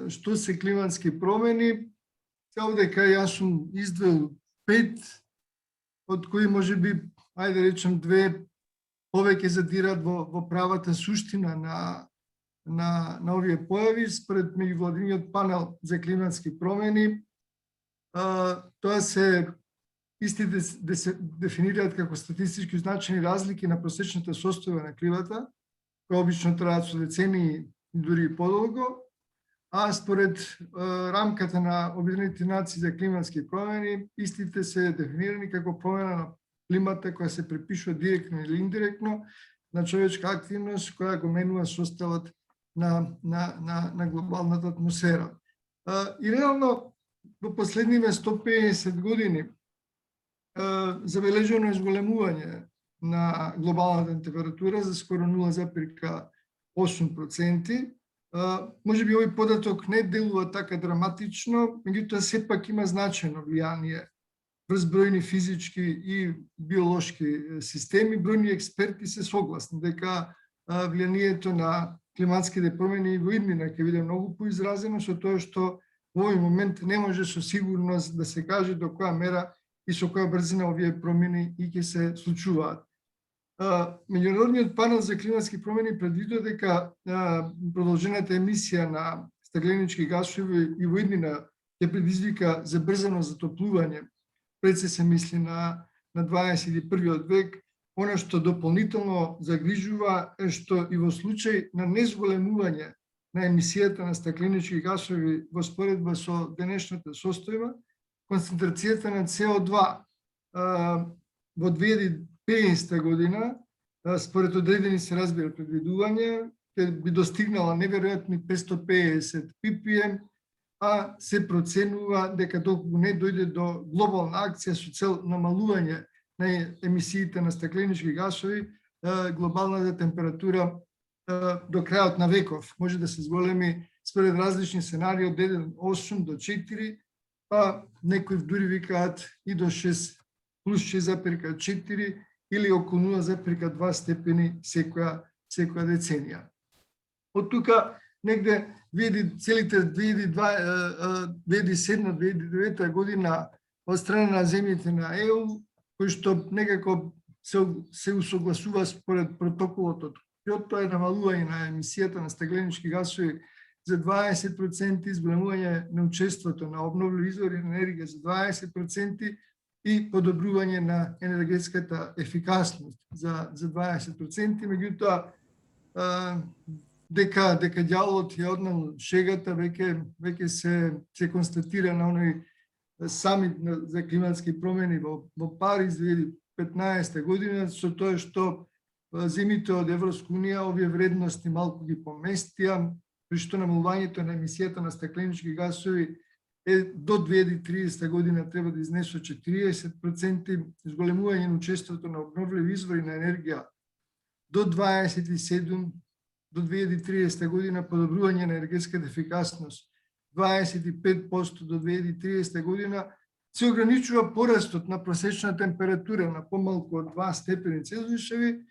што се климатски промени. Цел дека јас сум издвоил 5, од кои може би, ајде речем 2 повеќе задират во правата суштина на овие појави според меѓувладиниот панел за климатски промени. Тоа се истите се дефинираат како статистички значени разлики на просечната состојба на климата, кои обично траат со децении и дури и подолго, а според рамката на Обединетите нации за климатски промени, истите се дефинирани како промена на климата која се препишува директно или индиректно на човечка активност која го менува составот на глобалната атмосфера. И реално во последниве 150 години забележено е зголемување на глобалната температура за скоро 0,8%. Може би овој податок не делува така драматично, меѓутоа сепак има значајно влијание врз бројни физички и биолошки системи. Бројни експерти се согласни дека влијанието на климатските промени во иднина ќе биде многу поизразено, со тоа што во овој момент не може со сигурност да се каже до која мера и со која брзина овие промени и ќе се случуваат. Меѓународниот панел за климатски промени предвидува дека продолжената емисија на стакленички гасови и во иднина ќе предизвика забрзано затоплување. Пред се мисли на 21. век. Она што дополнително загрижува е што и во случај на незголемување на емисијата на стакленички гасови во споредба со денешната состојба, концентрацијата на CO2 во 2050 година, според одредени се разбира предвидувања, ќе би достигнала неверојатни 550 ppm, а се проценува дека доколку не дојде до глобална акција со цел намалување на емисиите на стакленички гасови, глобалната температура до крајот на веков може да се зголеми според различни сценарии од 1,8 до 4, па некои дури викаат и до 6 плюс 6,4 или околу 0,2 степени секоја деценија. Од тука негде целите 2007-2009 година од страна на земјите на ЕУ, кои што некако се усогласува според протоколот од Кјото, е намалување на емисијата на стакленички гасови за 20%, зголемување на учеството на обновливи извори на енергија за 20% и подобрување на енергетската ефикасност за 20%. Меѓутоа, дека ѓаволот ја однел шегата, веќе се констатира на оној самит за климатски промени во Париз 2015 година, со тоа што земите од Европска унија овие вредности малку ги поместија, при што намалувањето на емисијата на стакленички гасови до 2030 година треба да изнесува 40%, зголемување на учеството на обновливи извори на енергија до 27%, до 2030 година подобрување на енергетската ефикасност 25% до 2030 година, се ограничува порастот на просечна температура на помалку од 2 степени Целзиусови,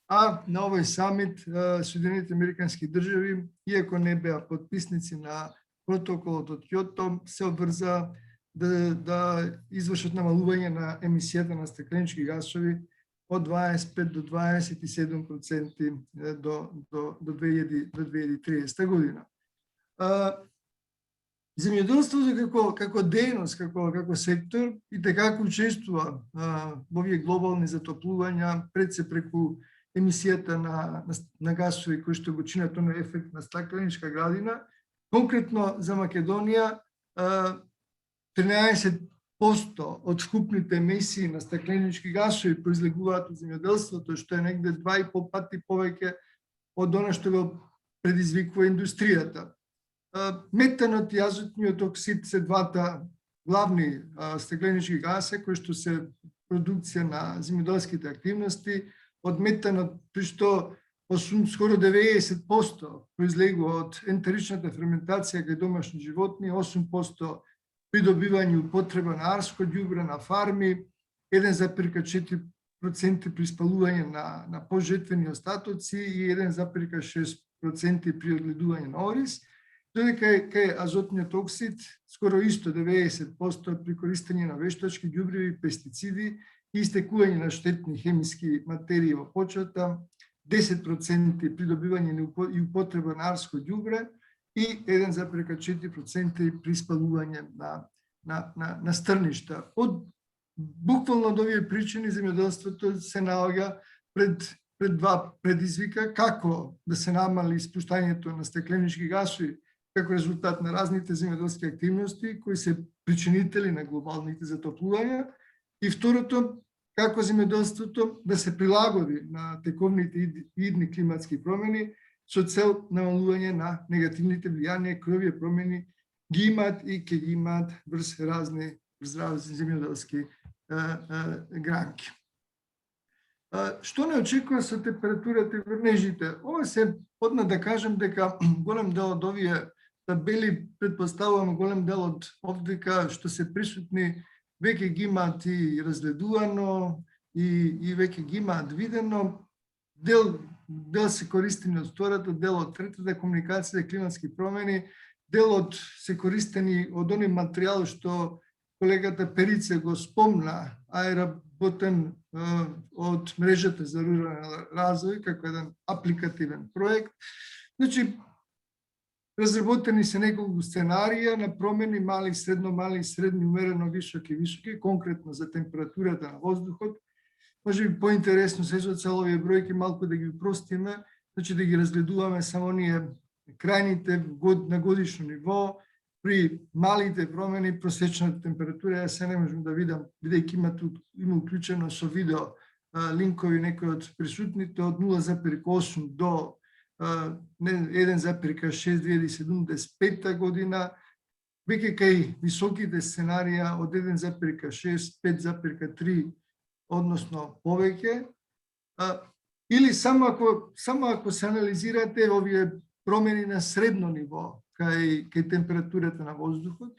а на овој самит Соединените Американски држави, иако не беа подписници на протоколот од Кјото, се обврза да извршат намалување на емисијата на стакленички гасови од 25 до 27% до 2030 година. Земјоделството како дејност, како сектор, и така учествува во овие глобални затоплувања, пред се преку емисијата на гасови кои што го чинат оној ефект на стакленичка градина. Конкретно за Македонија 13% од вкупните емисии на стакленички гасови произлегуваат од земјоделството, што е негде 2,5 пати повеќе од она што го предизвикува индустријата. Метанот и азотниот оксид се двата главни стакленички гаси кои што се продукција на земјоделските активности. Од метанот, при што скоро 90% произлегува од ентеричната ферментација кај домашни животни, 8% придобивање и употреба на арско ѓубре на фарми, 1,4% при спалување на пожетвени остатоци и 1,6% при одгледување на ориз, додека кај азотниот оксид скоро исто 90% при користење на вештачки ѓубриви, пестициди и истекување на штетни хемиски материи во почвата, 10% придобивање и употреба на арско ѓубре и 1,4% при спалување на стрништа. Буквално од овие причини земјоделството се наоѓа пред два предизвика: како да се намали испуштањето на стакленички гасови како резултат на разните земјоделски активности кои се причинители на глобалните затоплувања, и второто, како земјоделството да се прилагоди на тековните идни климатски промени со цел намалување на негативните влијанија кои овие промени ги имаат и ќе ги имаат врз разни земјоделски гранки. Што не очекува со температурата и врнежите? Ова се одна да кажем дека голем дел од овие табели, предпоставувам голем дел од овдека што се присутни, веќе ги имаат и разгледувано и веќе ги имаат видено. Дел се користени од втората, дел од третата комуникација за климатски промени, делот се користени од оној материјал што колегата Перице го спомна, а е работен од мрежата за рурален развој како еден апликативен проект. Значи, разработени се неколку сценарија на промени, мали, средни, умерено, високи, конкретно за температурата на воздухот. Може би поинтересно се со цел овие бројки малку да ги упростиме, значи да ги разгледуваме само ние крајните на годишно ниво. При малите промени просечната температура, јас се не можам да видам, бидејќи има уклучено со видео линкови некои од присутните од 0,8 до 1,6 2075 година, веќе кај високите сценарија од 1,6, 5,3, односно повеќе. Или само ако се анализирате овие промени на средно ниво, кај температурата на воздухот.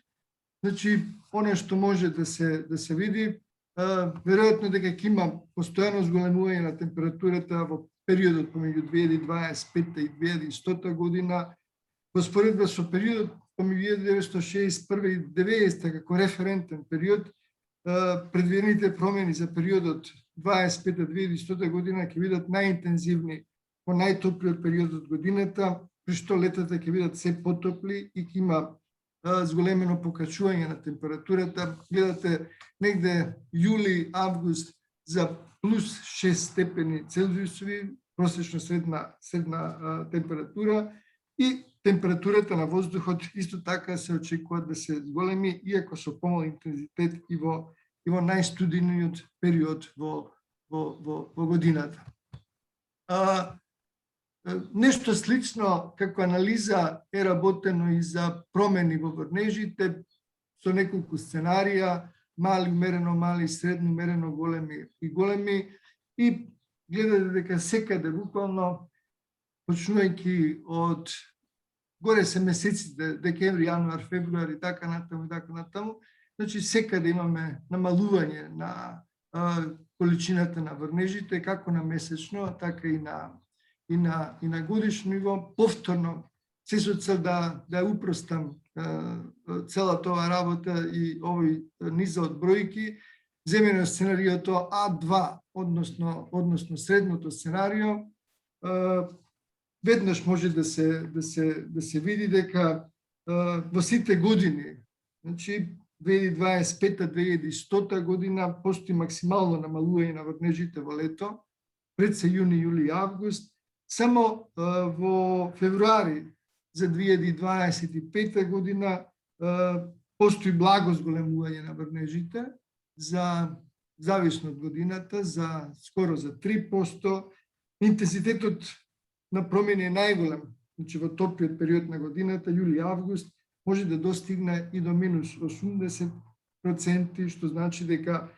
Значи, оно што може да се види, веројатно дека ќе има постојано зголемување на температурата во периодот помеѓу 2025 и 2100 година, во споредба со периодот помеѓу 1961 и 90 како референтен период, предвидените промени за периодот 25-2100 година ќе бидат најинтензивни во најтоплиот период од годината, при што летата ќе бидат се потопли и ќе има зголемено покачување на температурата. Гледате негде јули, август за плюс 6 степени Целзиусови, просечно средна температура, и температурата на воздухот исто така се очекува да се зголеми, иако со помал интензитет и во најстудениот период во годината. Нешто слично како анализа е работено и за промени во врнежите со неколку сценарија, мали, умерено мали, средно, умерено големи и големи, и гледате дека секаде буквално, почнувајќи од горе се месеците, декември, јануар, февруари, така натаму, значи секаде имаме намалување на количината на врнежите, како на месечно, така и на годишно ниво. Повторно, се со цел да упростам целата ова работа и овој низа од бројки, земено сценариото А2, односно средното сценарио, веднаш може да се види дека во сите години, значи 2025-2100 година, постои максимално намалување на врнежите во лето, пред се јуни, јули и август. Само во февруари за 2025 година постои благо зголемување на врнежите, зависно од годината, скоро за 3%. Интензитетот на промени е најголем, значи во топлиот период на годината, јули и август, може да достигне и до минус 80%, што значи дека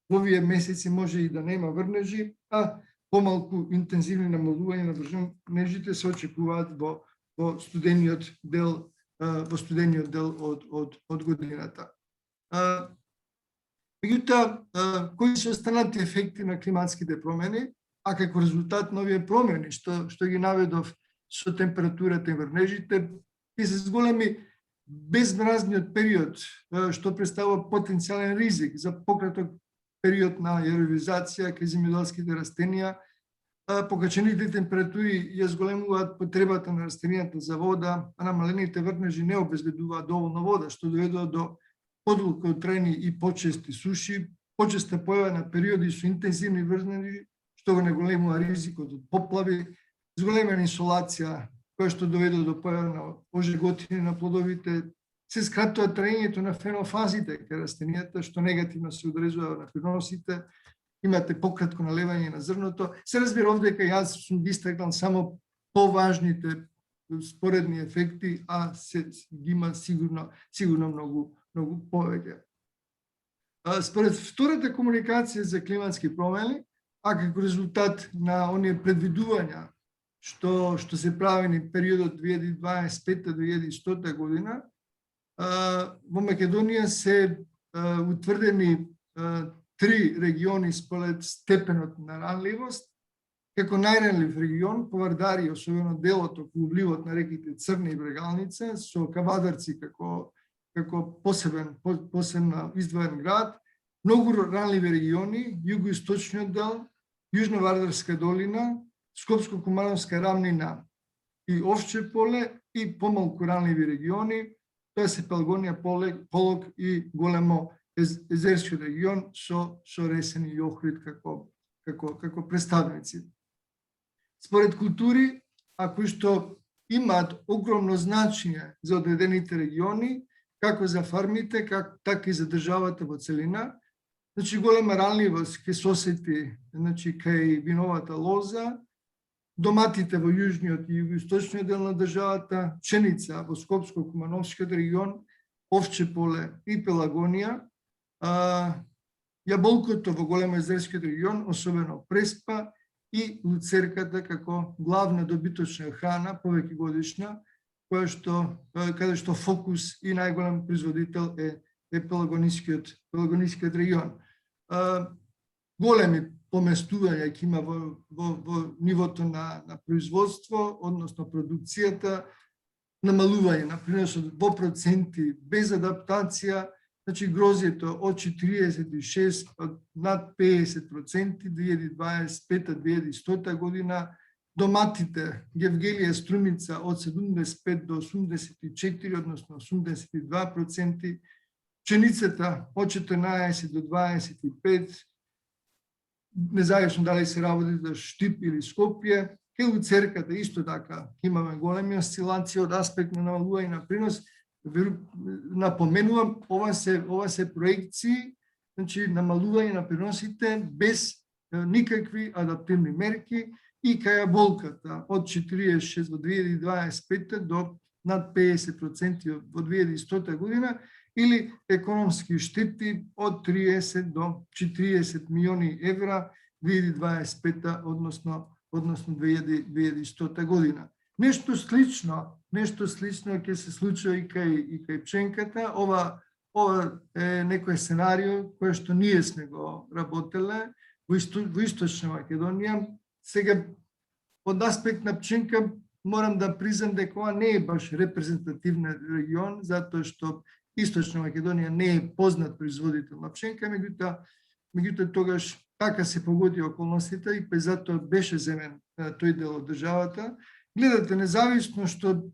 во овие месеци може и да нема врнежи, а помалку интензивни намалување на врнежите се очекуваат во студениот дел од годината. Меѓутоа, кои се останати ефекти на климатските промени, а како резултат на овие промени, што ги наведов со температурата и врнежите, и се зголеми безмразниот период, што представува потенцијален ризик за пократок период на јаровизација кај земјоделските растенија. Покачените температури ја зголемуваат потребата на растенијата за вода, а намалените врнежи не обезбедуваат доволно вода, што доведува до подолготрајни и почести суши, почеста појава на периоди со интензивни врнежи, што го наголемува ризикот од поплави, зголемена инсолација, која што доведе до појава на ожеготини на плодовите, се скратува траењето на фенофазите кај растенијата, што негативно се одрезува на приносите, имате пократко налевање на зрното. Се разбира овде дека јас сум истакнал само поважните споредни ефекти, а ги има сигурно многу повеќе. Според втората комуникација за климатски промени, а како резултат на оние предвидувања што се правени периодот 2025-20100 година, во Македонија се утврдени 3 региони според степенот на ранливост. Како најранлив регион, Повардари, особено делот околу вливот на реките Црна и Брегалница, со Кавадарци како посебен издвоен град, многу ранливи региони, југоисточниот дел, Јужно-Вардарска долина, Скопско-Кумановска рамнина и Овче поле и помалку ранливи региони, тоа се Пелагонија полог и големо езерски регион со Ресен и Охрид како представници. Според култури, а кои што имаат огромно значење за одредените региони, како за фармите, така и за државата во целина, значи голема ранливост ќе се осети, значи кај виновата лоза, доматите во јужниот и југоисточниот дел на државата, пшеница во Скопско-Кумановскиот регион, Овче поле и Пелагонија, јаболкото во големо езерскиот регион, особено преспа и луцерката како главна добиточна храна, повеќе годишна, каде што фокус и најголем производител е Пелагонискиот регион. Големи поместувања ќе има во нивото на производство, односно продукцијата, намалување на приносот во проценти без адаптација, значи грозјето од 46 од над 50% 2025-20100 година, доматите Гевгелија Струмица од 75 до 84, односно 82%, пшеницата од 14 до 25%, независно дали се работи за Штип или Скопје, кај луцерката исто така имаме големи осцилации од аспект на намалување на принос. Напоменувам, ова се проекции, значи намалување на приносите без никакви адаптивни мерки и кај јаболката од 46 во 2025 до над 50% во 2100 година или економски штети од 30 до 40 милиони евра 2025 односно 2100 година. Нешто слично ќе се случи и кај пшенката. Ова е некој сценарио кој што ние сме го работеле во Источна Македонија. Сега, од аспект на пченка, морам да признам дека ова не е баш репрезентативен регион, затоа што Источна Македонија не е познат производител на пшенка, меѓутоа тогаш така се погоди околностите и затоа беше земен тој дел од државата. Гледате, независно што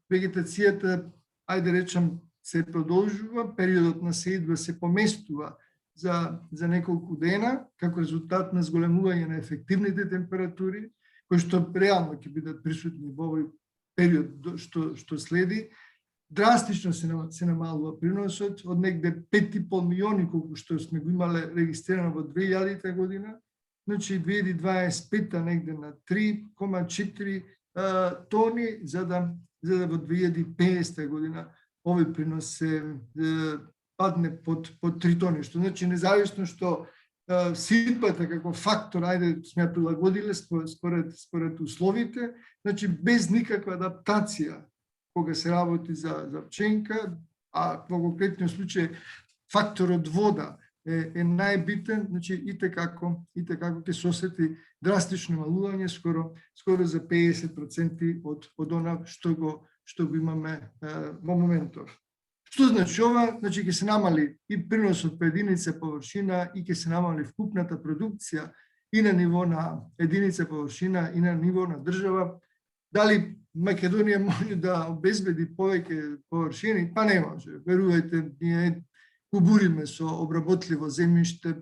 вегетацијата, ајде речем, се продолжува, периодот на сеидба се поместува за неколку дена, како резултат на зголемување на ефективните температури, кои што реално ќе бидат присутни во овој период што следи. Драстично се намалува приносот од негде 5,5 милиони, колку што сме го имале регистрирано во 2000 година, значи 2025 негде на 3,4 тони, за да во 2050 година овој принос се падне под 3 тони, што значи независно што ситбата како фактор, ајде сме ја прилагодиле според условите, значи без никаква адаптација кога се работи за пченка, а во конкретниот случај факторот вода е најбитен, значи и како ќе се осети драстично намалување скоро за 50% од она што го имаме во моментов. Што значи ова? Значи ќе се намали и приносот по единица површина и ќе се намали вкупната продукција и на ниво на единица површина и на ниво на држава. Дали Македонија може да обезбеди повеќе површини? Па не може. Верувајте, ние кубуриме со обработливо земјиште,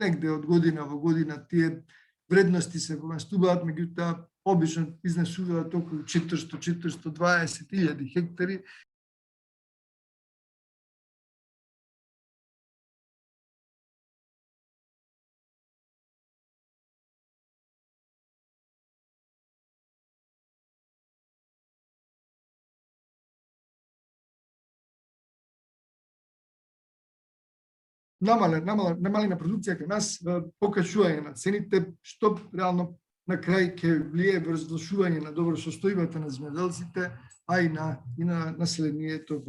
негде од година во година тие вредности се поместуваат, меѓутоа обично изнесуваат околу 400-420 илјади хектари, намалена продукција кај нас, покачување на цените, што реално на крај ќе влие врз влошување на добросостојбата на земјоделците, а и на населението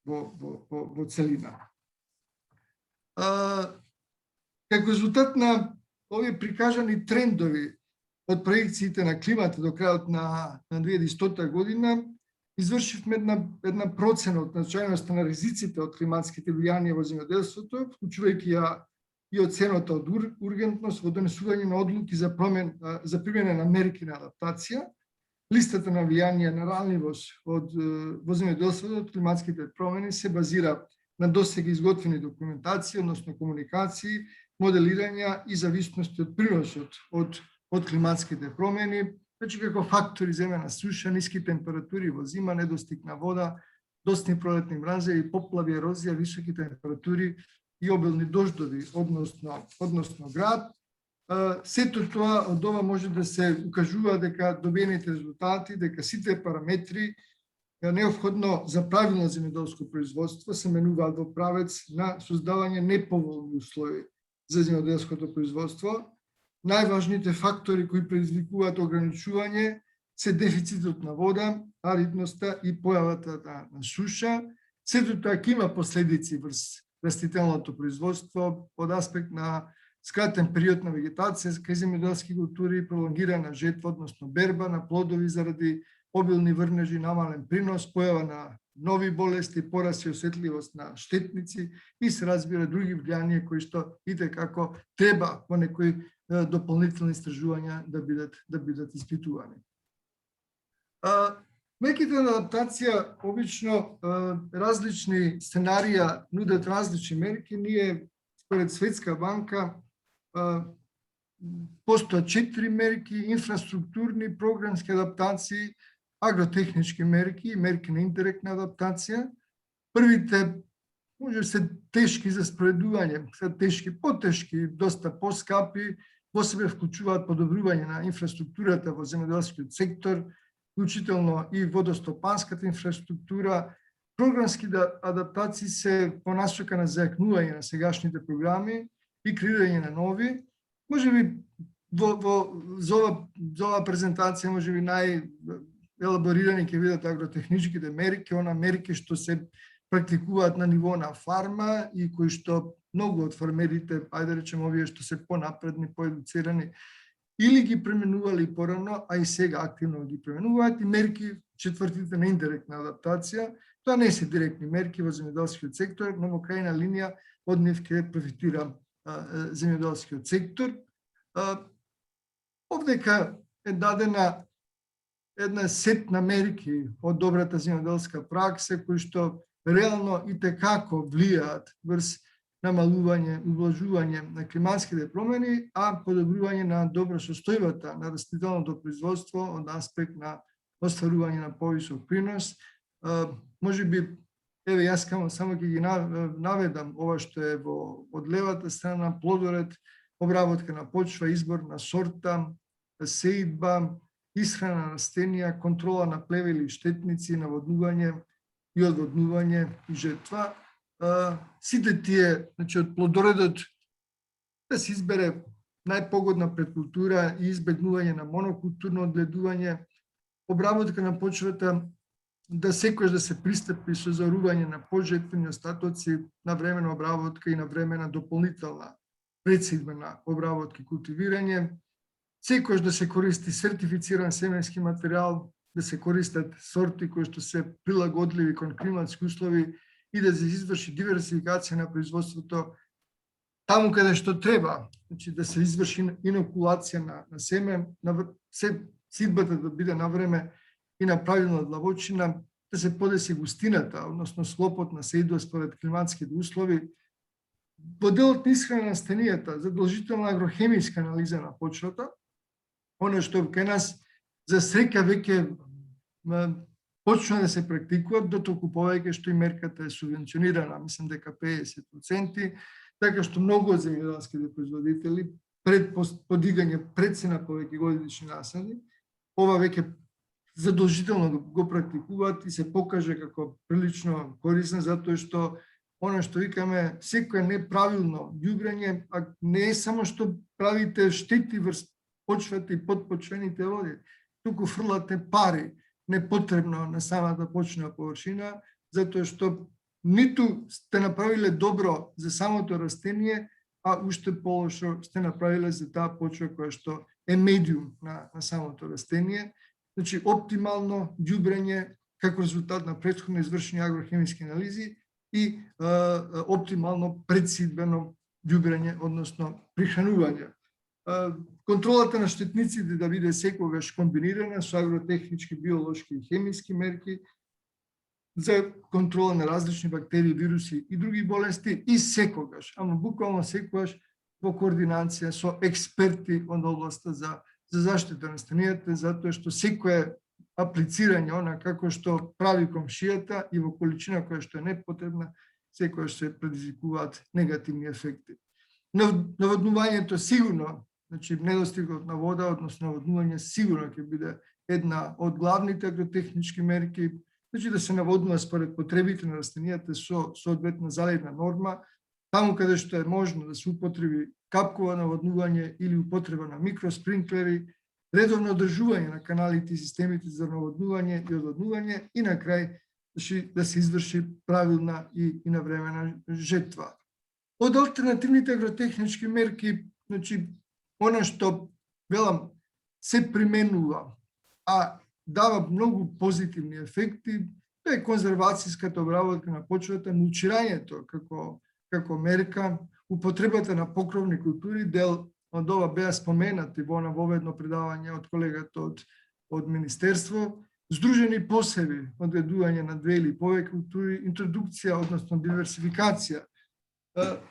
во целина. Како резултат на овие прикажани трендови од проекциите на климата до крајот на 2100 година, извршивме една процена од значајноста на ризиците од климатските влијанија во земјоделството, вклучувајќи ја и оцената од ургентност во донесување на одлуки за примена на мерки на адаптација, листата на влијанија на ранливост во земјоделството од климатските промени се базира на досега изготвени документации, односно комуникации, моделирања и зависности од приносот од климатските промени, значи како фактори земена суша, ниски температури во зима, недостиг на вода, доцни пролетни мразеви, поплави, ерозија, високи температури и обилни дождови, односно град. Сето тоа од ова може да се укажува дека добиените резултати, дека сите параметри неопходно за правилно земјоделско производство се менуваат во правец на создавање неповолни услови за земјоделското производство. Најважните фактори кои предизвикуваат ограничување се дефицитот на вода, аридноста и појавата на суша. Сето тоа ќе има последици врз растителното производство од аспект на скратен период на вегетација кај земјоделски култури, пролонгирана жетва, односно берба на плодови заради обилни врнежи, намален принос, појава на нови болести, пораст и осетливост на штетници и се разбира други влијанија кои што итекако треба по некои дополнителни истражувања да бидат испитувани. Мерките на адаптација обично различни сценарија нудат различни мерки. Ние според Светска банка постојат 4 мерки: инфраструктурни, програмски адаптации, агротехнички мерки и мерки на индиректна адаптација. Првите може се тешки за спроведување, се тешки, потешки, доста поскапи, во себе вклучуваат подобрување на инфраструктурата во земјоделскиот сектор, вклучително и водостопанската инфраструктура. Програмски адаптации се по насока на зајакнување на сегашните програми и креирање на нови. Можеби за ова презентација можеби најелаборирани ќе видат агротехничките мерки, она мерки што се практикуваат на ниво на фарма и кои што многу од фармерите, ајде да речем овие што се понапредни, поедуцирани, или ги пременували порано, а и сега активно ги пременуваат, и мерки четвртите на индиректна адаптација. Тоа не се директни мерки во земјоделскиот сектор, но во крајна линија од нив ќе профитира земјоделскиот сектор. Овдека е дадена една сет на мерки од добрата земјоделска пракса, кои што реално итекако влијаат врз намалување, убlažување на климатските промени, а подобрување на добросостојбата на растителното производство од аспект на остварување на повисок принос. Може би, еве јас само ќе ги наведам ова што е од левата страна: плодоред, обработка на почва, избор на сорта, сеидба, исхрана на растенија, контрола на плевели и штетници, наводнување и одводнување и жетва. Сите тие, значи од плодоредот да се избере најпогодна предкултура и избегнување на монокултурно одледување, обработка на почвата, да секојаш да се пристапи со зарување на пожетвени остатоци на времена обработка и на времена дополнителна предсидбена обработка и култивирање, секојаш да се користи сертифициран семенски материјал, да се користат сорти кои што се прилагодливи кон климатски услови и да се изврши диверсификација на производството таму каде што треба, значи да се изврши инокулација на семе, сидбата да биде на време и на правилна длабочина, да се подеси густината, односно слопот на сеидба според климатските услови. Во делот на исхрана на растенијата, задолжителна агрохемиска анализа на почвата, оно што кај нас за среќа веќе почна да се практикуваат, дотолку повеќе што и мерката е субвенционирана, мислам дека 50%, така што многу од земјоделските производители пред подигање прецена повеќе годишни насади, ова веќе задолжително го практикуваат и се покаже како прилично корисно, затоа што оно што викаме секое неправилно ѓубрење, а не е само што правите штети врз почвата и подпочвените води, туку фрлате пари непотребно на самата почвена површина, затоа што ниту сте направиле добро за самото растение, а уште полошо сте направиле за таа почва која што е медиум на самото растение. Значи, оптимално ѓубрење како резултат на претходно извршени агрохемиски анализи и оптимално предсидбено ѓубрење, односно прихранување. Контролата на штетниците да биде секогаш комбинирана со агротехнички, биолошки и хемиски мерки за контрола на различни бактерии, вируси и други болести и секогаш, ама буквално секогаш во координација со експерти од областта за заштита на растенијата, затоа што секое аплицирање, она како што прави комшијата и во количина која што е непотребна, секогаш се предизвикуваат негативни ефекти. Наводнувањето сигурно, значи недостигот на вода, односно наводнување сигурно ќе биде една од главните агротехнички мерки, значи да се наводнува според потребите на растенијата со соодветна заливна норма, таму каде што е можно да се употреби капкова наводнување или употреба на микроспринклери, редовно одржување на каналите и системите за наводнување и одводнување и на крај да се изврши правилна и навремена жетва. Од алтернативните агротехнички мерки, значи, оно што, велам, се применува, а дава многу позитивни ефекти, тоа е конзервацијската обработка на почвата, мулчирањето како мерка, употребата на покровни култури, дел од ова беа споменати во воведно предавање од колегата од Министерство, здружени посеви, одведување на 2 или повеќе култури, интродукција, односно диверсификација.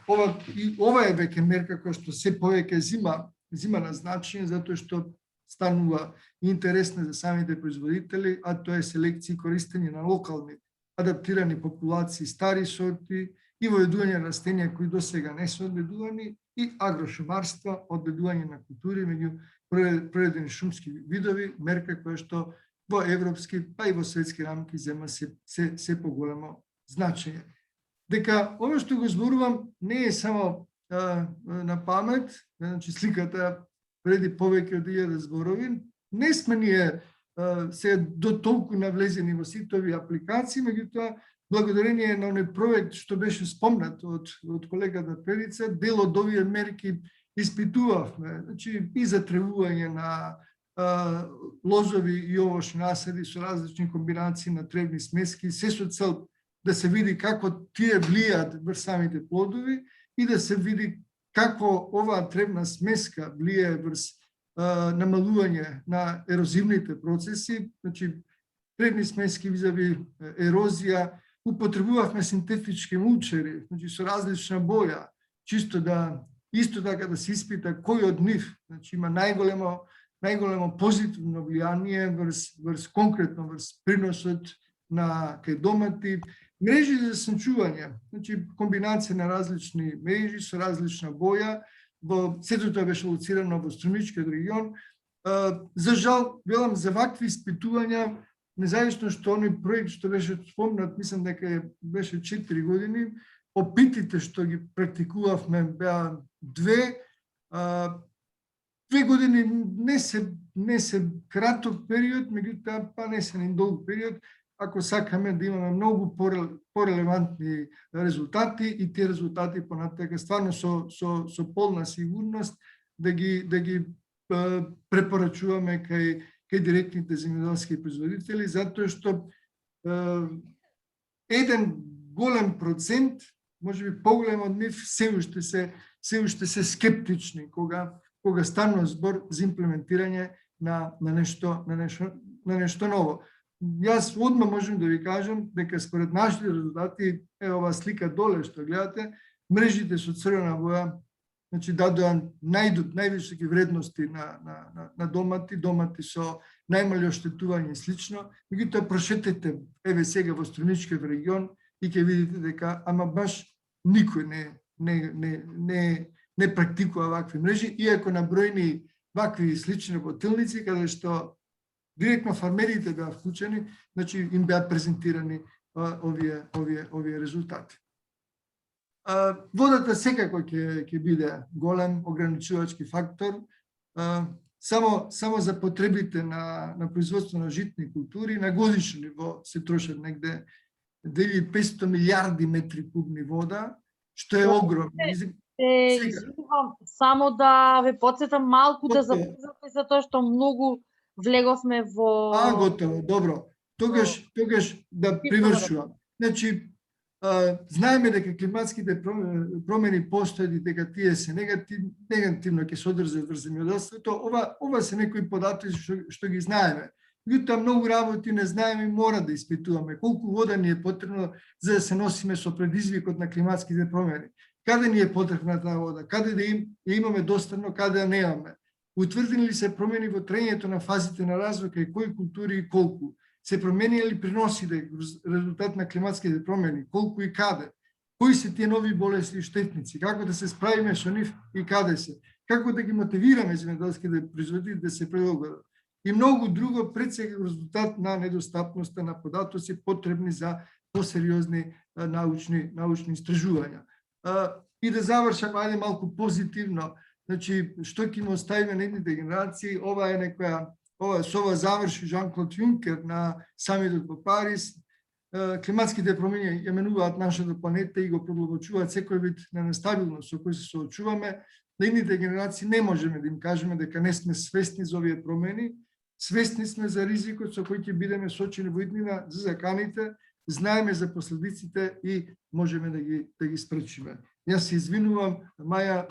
Ова е веќе мерка која што се повеќе зима на значење, затоа што станува интересна за самите производители, а тоа е селекција и користење на локални адаптирани популации стари сорти и воедување на растенија кои досега не се одведувани и агрошумарство, одведување на култури меѓу проредени шумски видови, мерка која што во европски, па и во светски рамки зема се поголемо значење. Дека оно што го зборувам не е само на памет, значи сликата преди повеќе од 1000 зборови, не сме ние се до толку навлезени во сите овие апликации, меѓутоа благодарение на оној проект што беше спомнат од колегата Перица, дел од овие мерки испитувавме, значи и затревување на лозови и овошни насади со различни комбинации на тревни смески, се со цел да се види како тие влијаат врз самите плодови и да се види како оваа тревна смеска влијае врз намалување на ерозивните процеси, значи тревни смески визави ерозија, употребувавме синтетички мулчери, значи со различна боја, чисто да исто така да се испита кој од нив, значи има најголемо позитивно влијание врз конкретно врз приносот на кај домати, мрежи за сончување, значи комбинација на различни мрежи со различна боја, сето тоа беше лоцирано во Струмичкиот регион. За жал, велам, за вакви испитувања, независно што оној проект што беше спомнат, мислам дека беше 4 години, опитите што ги практикувавме беа 2 години, не се краток период, меѓутоа па не се ни долг период, ако сакаме да имаме многу порелевантни резултати и тие резултати понатака стварно со полна сигурност да ги препорачуваме кај директните земјоделски производители, затоа што еден голем процент, можеби поголем од нив, се уште се скептични кога станува збор за имплементирање на нешто ново. Јас одма можам да ви кажам дека според нашите резултати, ова слика доле што гледате, мрежите со црвена боја, значи дадоа највисоки вредности на домати со најмали оштетување и слично. Меѓутоа прошетете еве сега во Струмичкиот регион и ќе видите дека ама баш никој не практикува вакви мрежи, иако на бројни вакви слични работилници каде што директно фармерите беа вклучени, значи им беа презентирани овие резултати. Водата секако ќе биде голем ограничувачки фактор. Само за потребите на производство на житни култури на годишно ниво се трошат негде 500 милиарди метри кубни вода, што е огромно. Извинувам, само да ве подсетам малку да забрзате, затоа што многу влеговме во... Готово, добро. Тогаш да привршувам. Значи, знаеме дека климатските промени постојат и дека тие се негативно ќе се одржат врз земјоделството. Ова се некои податоци што ги знаеме. Меѓутоа многу работи не знаеме и мора да испитуваме. Колку вода ни е потребно за да се носиме со предизвикот на климатските промени. Каде ни е потребна таа вода? Каде да имаме достапно, каде да немаме? Утврдени ли се промени во траењето на фазите на развој кај кои култури и колку? Се променија ли приносите резултат на климатските промени? Колку и каде? Кои се тие нови болести и штетници? Како да се справиме со нив и каде се? Како да ги мотивираме земјоделските производители да се прилагодат? И многу друго пред сега резултат на недостапноста на податоци потребни за посериозни научни истражувања. И да завршам, ајде малку позитивно. Значи, што ќе му оставиме на едните генерации, со ова заврши Жан-Клод Јункер на самитот во Париз. Климатските промени ја менуваат нашата планета и го продлабочуваат секој вид на нестабилност со кој се соочуваме. На едните генерации не можеме да им кажеме дека не сме свесни за овие промени. Свесни сме за ризикот со кој ќе бидеме сочени во иднина, за заканите, знаеме за последиците и можеме да ги спречиме. Јас се извинувам, Маја,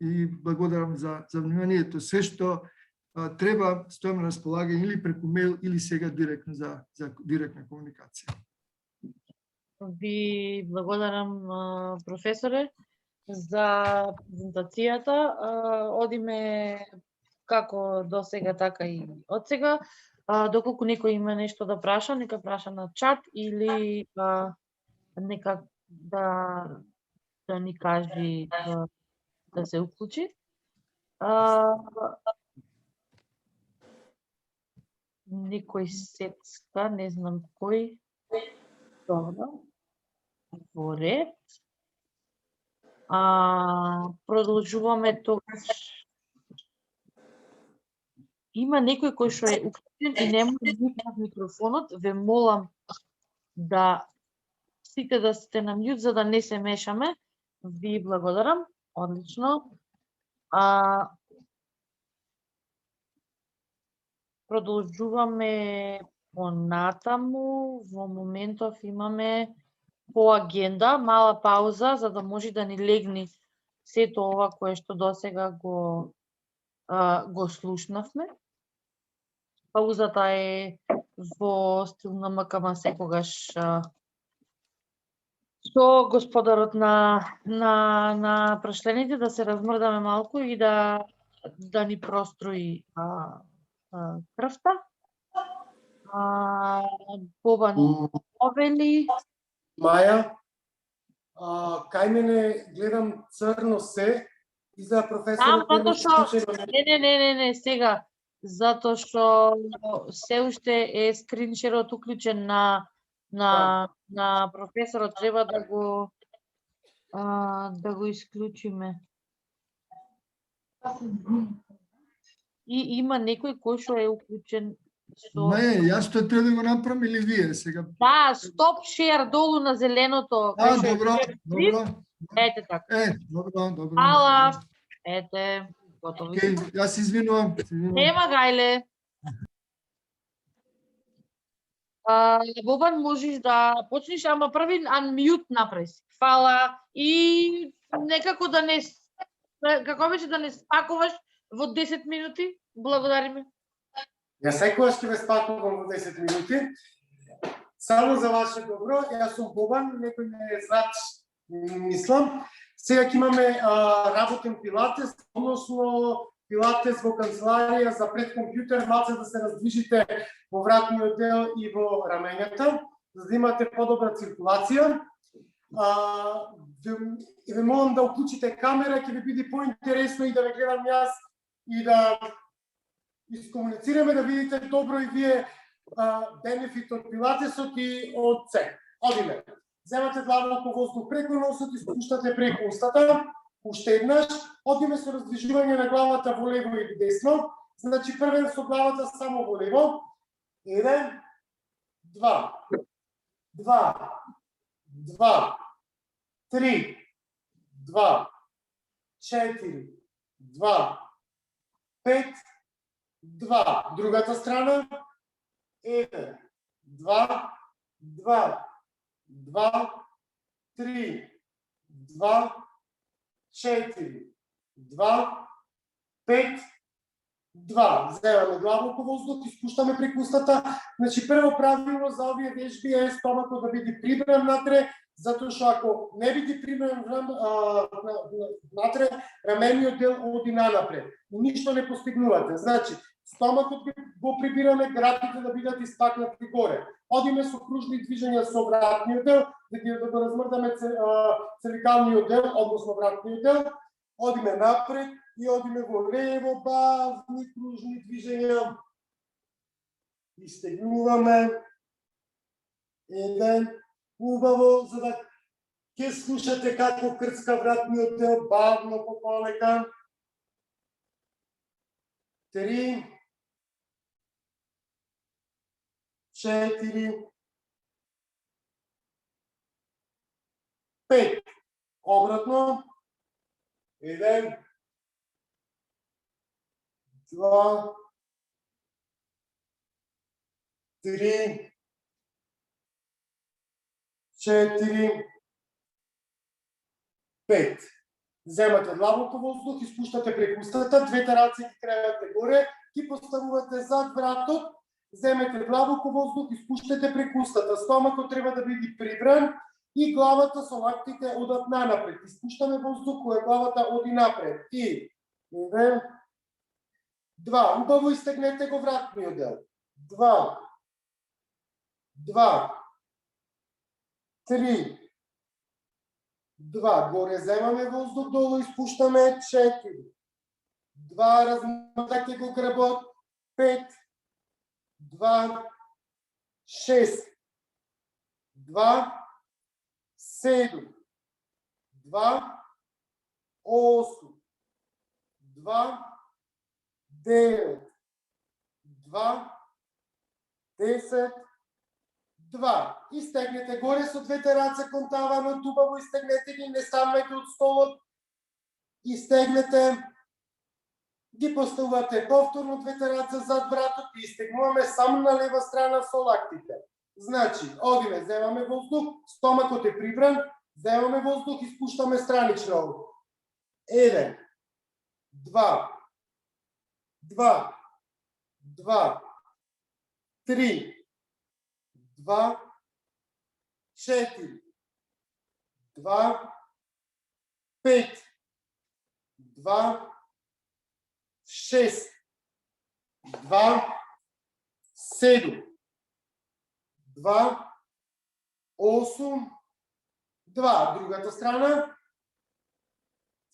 и благодарам за вниманието. Се што треба, стојам на располагање или преку мејл или сега директно за директна комуникација. Ви благодарам, професоре, за презентацијата. Одиме како до сега, така и од сега. Доколку некој има нешто да праша, нека праша на чат или нека да ни кажи да се уклучи. Некој сецка, не знам кој. Добро. Во ред. Продолжуваме тогаш. Има некој кој што е уклучен и не може да викне микрофонот. Ве молам да сите да сте на мјут за да не се мешаме. Ви благодарам. Одлично. Продолжуваме понатаму. Во моментов имаме по агенда мала пауза за да може да ни легни сето ова кое што досега го слушнавме. Паузата е во стил на МКМ секогаш со господарот на прашлените да се размрдаме малку и да ни прострои крвта. Бобан Овели. Маја, кај мене гледам црно се и за професорот Не, сега затоа што се уште е скриншерот уклучен на професорот, треба да го исклучиме. И има некој кој што е уклучен со... Не, јас што треба да го направам или вие сега? Да, стоп шер долу на зеленото. Добро. Ете така. Добро. Ала, ете, готови. Јас извинувам. Нема гајле. Бобан, можеш да почнеш, ама први unmute направи. Фала. И некако да не... Како беше да не спакуваш во 10 минути? Благодариме. Јас секогаш ќе ве спакувам во 10 минути. Само за ваше добро, јас сум Бобан, некој ме знач, мислам. Сега ќе имаме работен пилатес, односно пилатес во канцеларија за пред компјутер, малце да се раздвижите во вратниот дел и во рамењата, за да имате подобра циркулација. Ве молам да уклучите камера, ќе ви биде поинтересно и да ве гледам јас и да искомуницираме, да видите добро и вие бенефит од пилатесот и од се. Одиме. земате длабоко воздух преку носот и спуштате преку устата. Уште еднаш, одиме со раздвижување на главата во лево и десно. Значи првен со главата само во лево. 1, 2, 2, 2, 3, 2, 4, 2, 5, 2. Другата страна. 1, 2, 2, 2, 3, 2, 4, 2, 5, 2. Земаме длабоко воздух и спуштаме преку устата. Значи прво правило за овие вежби е стомакот да биде прибран натре, затоа што ако не биде прибран натре, рамениот дел оди нанапред. Ништо не постигнувате. Значи стомакот го прибираме, грабите да бидат испакнати горе. Одиме со кружни движења со вратниот дел, да го размрдаме целикалниот дел, односно вратниот дел. Одиме напред и одиме во лево, бавни кружни движења. Истегнуваме. 1, убаво, за да ќе слушате како крцка вратниот дел, бавно полека. 3, 4, 5. Обратно. 1, 2, 3, 4, 5. Земате длабоко воздух и спуштате преку устата, двете раце ги кревате горе, ги поставувате зад вратот, земете длабоко воздух и спуштате преку устата. Стомакот треба да биде прибран и главата со лактите одат нанапред. Испуштаме воздух кога главата оди напред. И 1, 2. Убаво истегнете го вратниот дел. 2, 2, 3, 2. Горе земаме воздух, долу испуштаме. 4, 2. Размрдајте го грбот. 5, 2, 6, 2, 7, 2, 8, 2, 9, 2, 10, 2. Истегнете горе со двете раце кон таванот, убаво истегнете ги, не станувајте од столот. Истегнете, ги поставувате повторно двете раце зад вратот и истегнуваме само на лева страна со лактите. Значи, одиме, земаме воздух, стомакот е прибран, земаме воздух и спуштаме странично. 1, 2, 2, 2, 3, 2, 4, 2, 5, 2, 6, 2, 7, 2, 8, 2. Другата страна.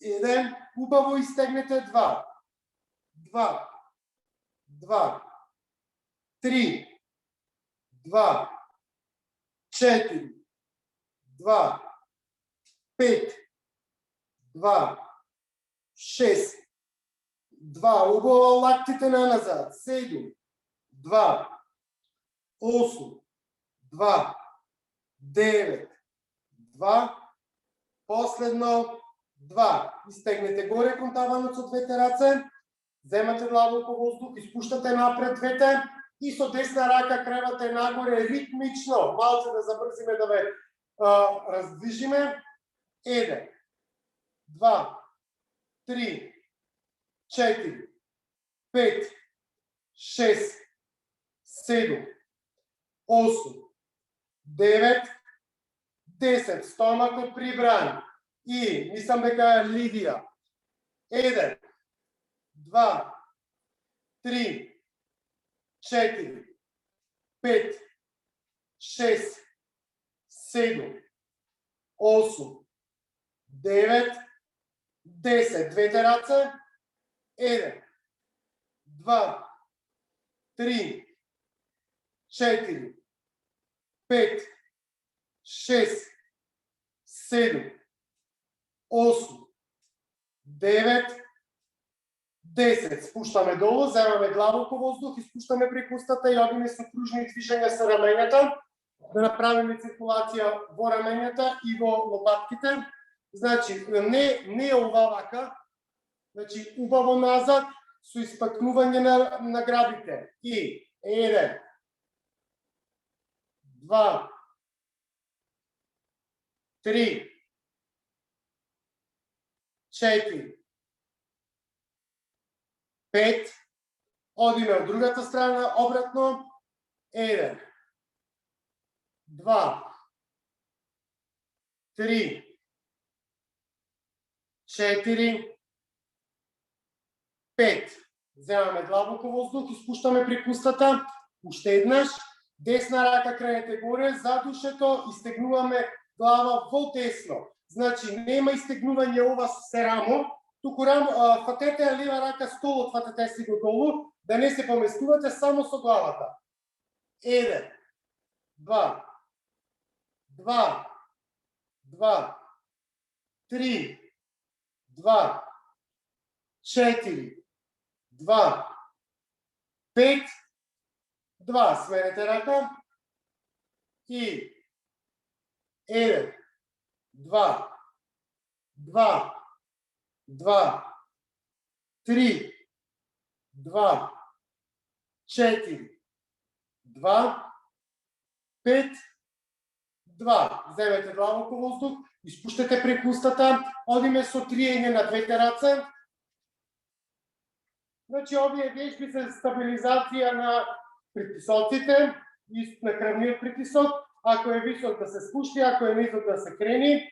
1. Убаво изтегнете 2. 2, 2, 3, 2, 4, 2, 5, 2, 6, 2. Убаво лактите на назад. 7, 2, 8, 2, 9, 2, последно 2. Истегнете горе кон таванот со двете раце, земате длабоко воздух, испуштате напред двете и со десна рака кревате нагоре ритмично, малце да забрзиме да ве раздвижиме. 1, 2, 3, 4, 5, 6, 7, 8, 9, 10. Стомакот прибран. И мислам дека е Лидија. 1, 2, 3, 4, 5, 6, 7, 8, 9, 10. Двете раце. 1, 2, 3, 4, 5, 6, 7, 8, 9, 10. Спуштаме долу, земаме длабоко воздух и спуштаме преку устата и одиме со кружни движења со рамената, да направиме циркулација во рамената и во лопатките. Значи, не овака, значи убаво назад, со испакнување на грабите. И 1, 2, 3, 4, 5, одиме од другата страна, обратно, 1, 2, 3, 4, 5. Земаме длабоко воздух и спуштаме преку устата. Уште еднаш, десна рака кренете горе, за душето и стегнуваме глава во десно. Значи, нема истегнување ова се рамо, туку фатете лева рака столот, фатете си го долу, да не се поместувате само со главата. 1, 2, 2, 2, 3, 2, 4, 2, 5, 2. Сменете рака. И 1, 2, 2, 2, 3, 2, 4, 2, 5, 2. Земете длабоко воздух, испуштете преку устата, одиме со триење на двете раце. Значи, овие вежби се стабилизација на притисоците, на крвниот притисок, ако е висок да се спушти, ако е низок да се крени.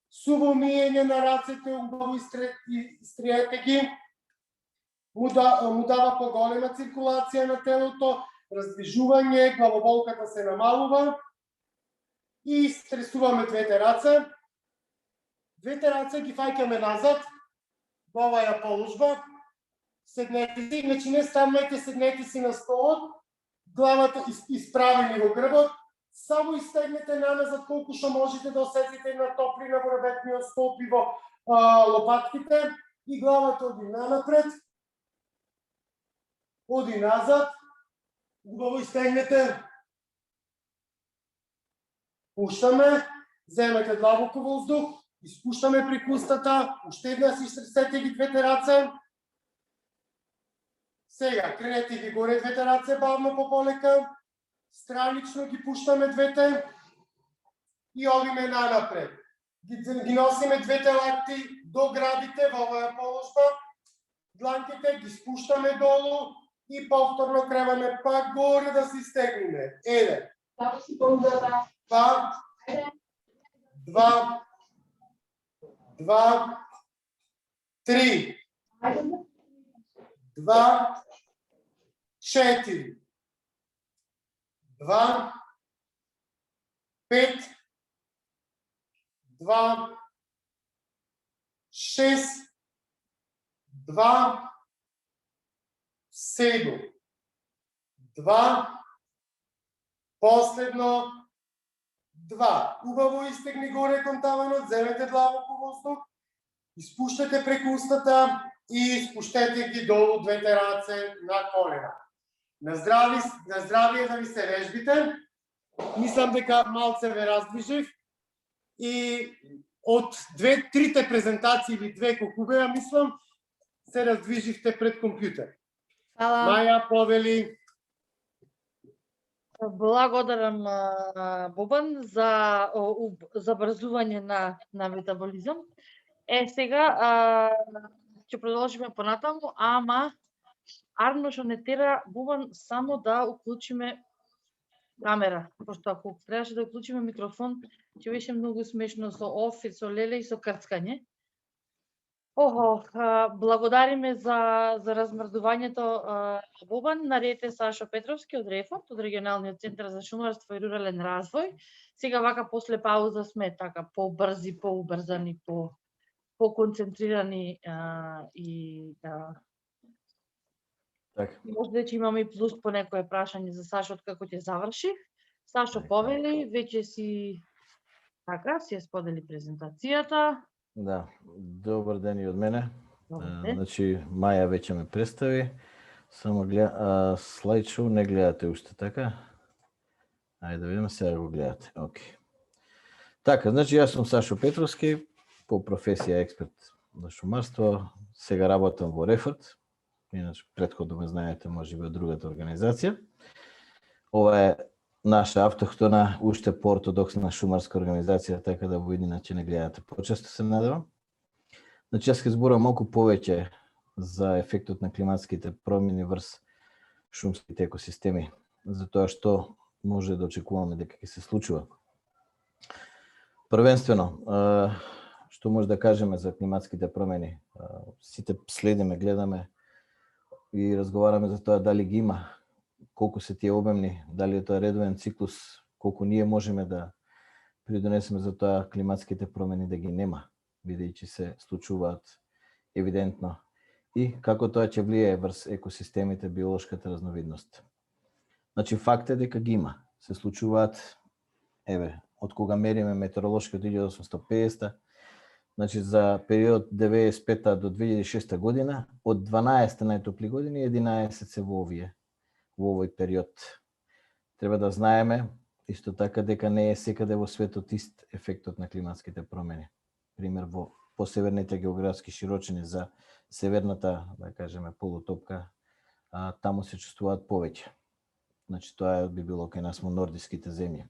Суво миење на рацете, убаво истриете ги, му дава поголема циркулација на телото, раздвижување, главоболката се намалува и стресуваме двете раце. Двете раце ги фаќаме назад во оваа положба. Седнете си, значи не станете, седнете си на столот, главата исправени во грбот, само истегнете наназад колку што можете да осетите на топлина во ребетниот столб и во лопатките и главата оди нанапред, оди назад, убаво истегнете, пуштаме, земете длабоко воздух, испуштаме преку устата, уште еднаш истресете ги двете раце. Сега, кренете ги горе двете раце, бавно по полека, странично ги пуштаме двете и одиме нанапред. Ги носиме двете лакти до грабите во оваа положба, дланките ги спуштаме долу и повторно креваме пак горе да се стегнеме. 1, 2, 2, 2, 3, 2, 4, 2, 5, 2, 6, 2, 7, 2, последно 2. Убаво истегни горе кон таванот, земете длабоко воздух, испуштете преку устата и спуштете ги долу двете раце на колена. На здравие да ви се вежбите. Мислам дека малце ве раздвижив и од трите презентации или две колку беа, мислам, се раздвиживте пред компјутер. Фала. Маја, повели. Благодарам, Бобан, за забрзување на метаболизам. Сега ќе продолжиме понатаму, ама Арно што не тера Бубан само да уклучиме камера, пошто ако требаше да уклучиме микрофон, ќе беше многу смешно со оф и со леле и со крцкање. Благодариме за размрдувањето, Бобан. Наред е Сашо Петровски од РЕФОРД, од Регионалниот центар за шумарство и рурален развој. Сега вака после пауза сме така побрзи, поубрзани, поконцентрирани и можда ќе имаме и плюс по некое прашање за Сашо од како ќе заврши. Сашо, повели, веќе си Така, си ја сподели презентацијата. Да, добар ден и од мене. Добар ден. Значи, Маја веќе ме представи. Само слайд-шоу не гледате уште, така? Ајде да видиме, сега го гледате. Окей. Така, значи јас сум Сашо Петровски, по професија експерт на шумарство. Сега работам во Рефорд. Иначе претходно ме знаете, може би од другата организација. Ова е наша автохтона, уште поортодоксна шумарска организација, така да во иднина ќе не гледате почесто, се надевам. Значи, јас ќе зборам малку повеќе за ефектот на климатските промени врз шумските екосистеми, за тоа што може да очекуваме дека ќе се случува. Првенствено, што може да кажеме за климатските промени? Сите следиме, гледаме и разговараме за тоа дали ги има, колку се тие обемни, дали е тоа редовен циклус, колку ние можеме да придонесеме за тоа климатските промени да ги нема, бидејќи се случуваат евидентно, и како тоа ќе влијае врз екосистемите, биолошката разновидност. Значи, факт е дека ги има. Се случуваат, од кога мериме метеоролошки од 1850, значи за период 95 до 2006 година, од 12 најтопли години, 11 се во овој период. Треба да знаеме исто така дека не е секаде во светот ист ефектот на климатските промени. Пример, во посеверните географски широчини за северната, да кажеме, полутопка, таму се чувствуваат повеќе. Значи, тоа би било кај нас во нордиските земји.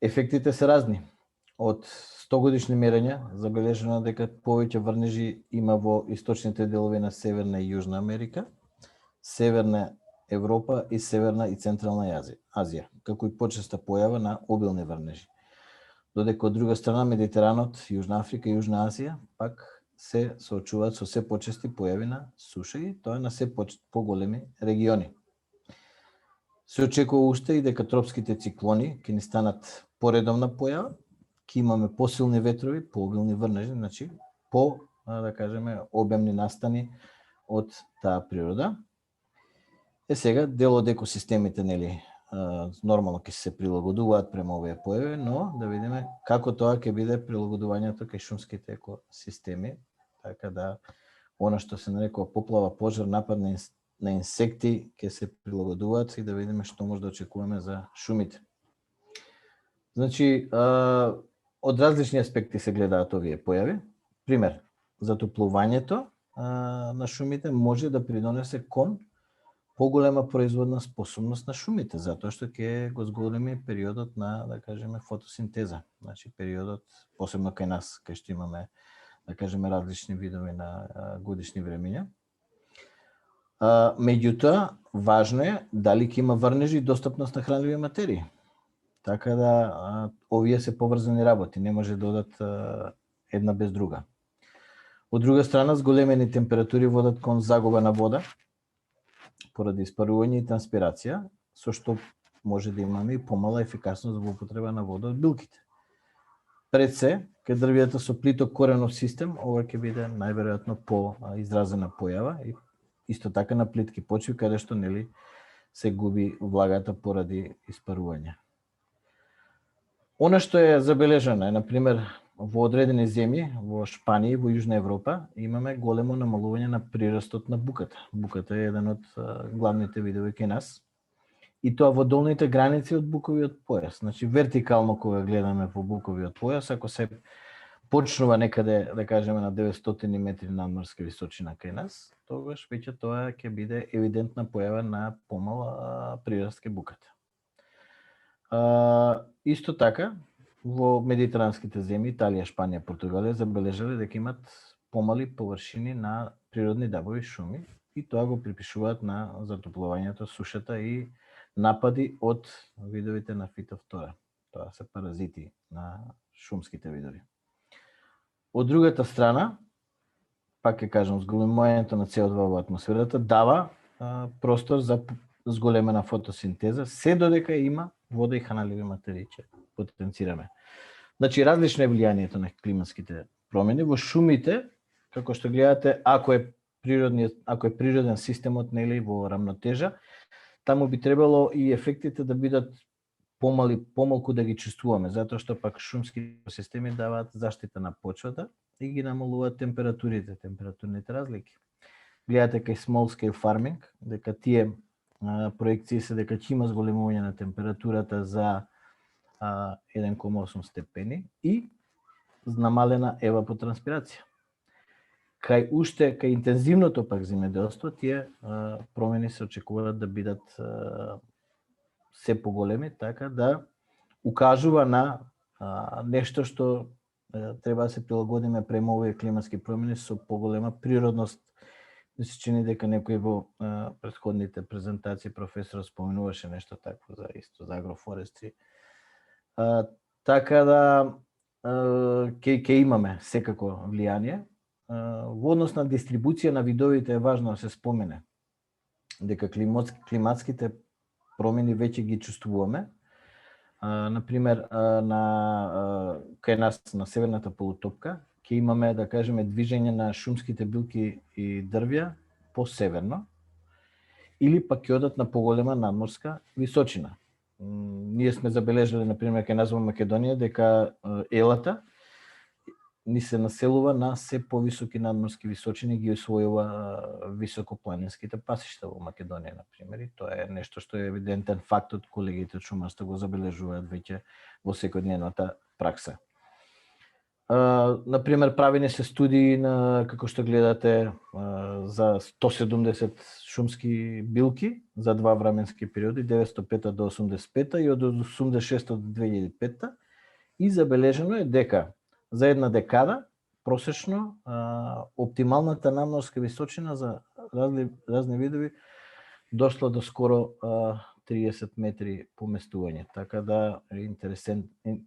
Ефектите се разни. Од 100 годишни мерења забележено дека повеќе врнежи има во источните делови на Северна и Јужна Америка, Северна Европа и Северна и Централна Азија, како и почеста појава на обилни врнежи. Додека од друга страна Медитеранот, Јужна Африка и Јужна Азија пак се соочуваат со се почести појави на суша и тоа на се поголеми региони. Се очекува уште и дека тропските циклони ќе ни станат поредовна појава, ќе имаме посилни ветрови, пообилни врнежи, значи да кажеме, обемни настани од таа природа. Сега дел од екосистемите, нели, нормално ќе се прилагодуваат према овие појави, но да видиме како тоа ќе биде прилагодувањето кај шумските екосистеми, така да она што се нарекува поплава, пожар, напад на инсекти ќе се прилагодуваат и да видиме што може да очекуваме за шумите. Значи, од различни аспекти се гледаат овие појави. Пример, затоплувањето на шумите може да придонесе кон поголема производна способност на шумите, затоа што ќе го зголеми периодот на, да кажеме, фотосинтеза. Значи, периодот, посебно кај нас, кај што имаме, да кажеме, различни видови на годишни времења. Меѓутоа, важно е дали ќе има врнежи и достапност на хранливи материи. Така да, овие се поврзани работи, не може да одат една без друга. Од друга страна, зголемени температури водат кон загуба на вода, поради испарување и транспирација, со што може да имаме и помала ефикасност во употреба на вода од билките. Пред се, кај дрвијата со плиток коренов систем, ова ќе биде најверојатно по-изразена појава и исто така на плитки почви, каде што, нели, се губи влагата поради испарување. Она што е забележано е, например, во одредени земји, во Шпанија и во Јужна Европа, имаме големо намалување на прирастот на буката. Буката е еден од главните видови кај нас. И тоа во долните граници од буковиот појас. Значи, вертикално кога гледаме во буковиот појас, ако се почнува некаде, да кажеме, на 900 метри надморска височина кај нас, тогаш веќе тоа ќе биде евидентна појава на помал прираст кај буката. Исто така, во медитеранските земји, Италија, Шпанија, Португалија, забележале дека имат помали површини на природни дабови шуми и тоа го припишуваат на затоплувањето, сушата и напади од видовите на фитофтора. Тоа се паразити на шумските видови. Од другата страна, пак ќе кажам, зголемувањето на CO2 во атмосферата дава простор за зголемена фотосинтеза, се додека има вода и хранливи материи ќе потенцираме. Значи, различно е влијанието на климатските промени. Во шумите, како што гледате, ако е природен системот, нели, во рамнотежа, таму би требало и ефектите да бидат помалку да ги чувствуваме, затоа што пак шумски системи даваат заштита на почвата и ги намалуваат температурните разлики. Гледате кај small scale farming, дека тие проекции се дека ќе има зголемување на температурата за 1,8 степени и намалена евапотранспирација. Кај интензивното пак земјоделство, тие промени се очекуваат да бидат се поголеми, така да укажува на нешто што треба да се прилагодиме према овие климатски промени со поголема природност. Ми се чини дека некој во претходните презентации професор споменуваше нешто такво за агрофорестри. Така да ќе имаме секако влијание. Во однос на дистрибуција на видовите е важно да се спомене дека климатските промени веќе ги чувствуваме. Например, кај нас на северната полутопка ќе имаме, да кажеме, движење на шумските билки и дрвја посеверно, или пак ќе одат на поголема надморска височина. Ние сме забележали, например, кај нас во Македонија, дека елата ни се населува на се повисоки надморски височини, ги освојува високопланинските пасишта во Македонија, например, и тоа е нешто што е евидентен факт од колегите од шумарство го забележуваат веќе во секојдневната пракса. Например, правени се студии на, како што гледате, за 170 шумски билки за два временски периоди, 905 до 85 и од 86 до 2005, и забележено е дека за една декада просечно оптималната надморска височина за разни видови дошла до скоро 30 метри поместување. Така да е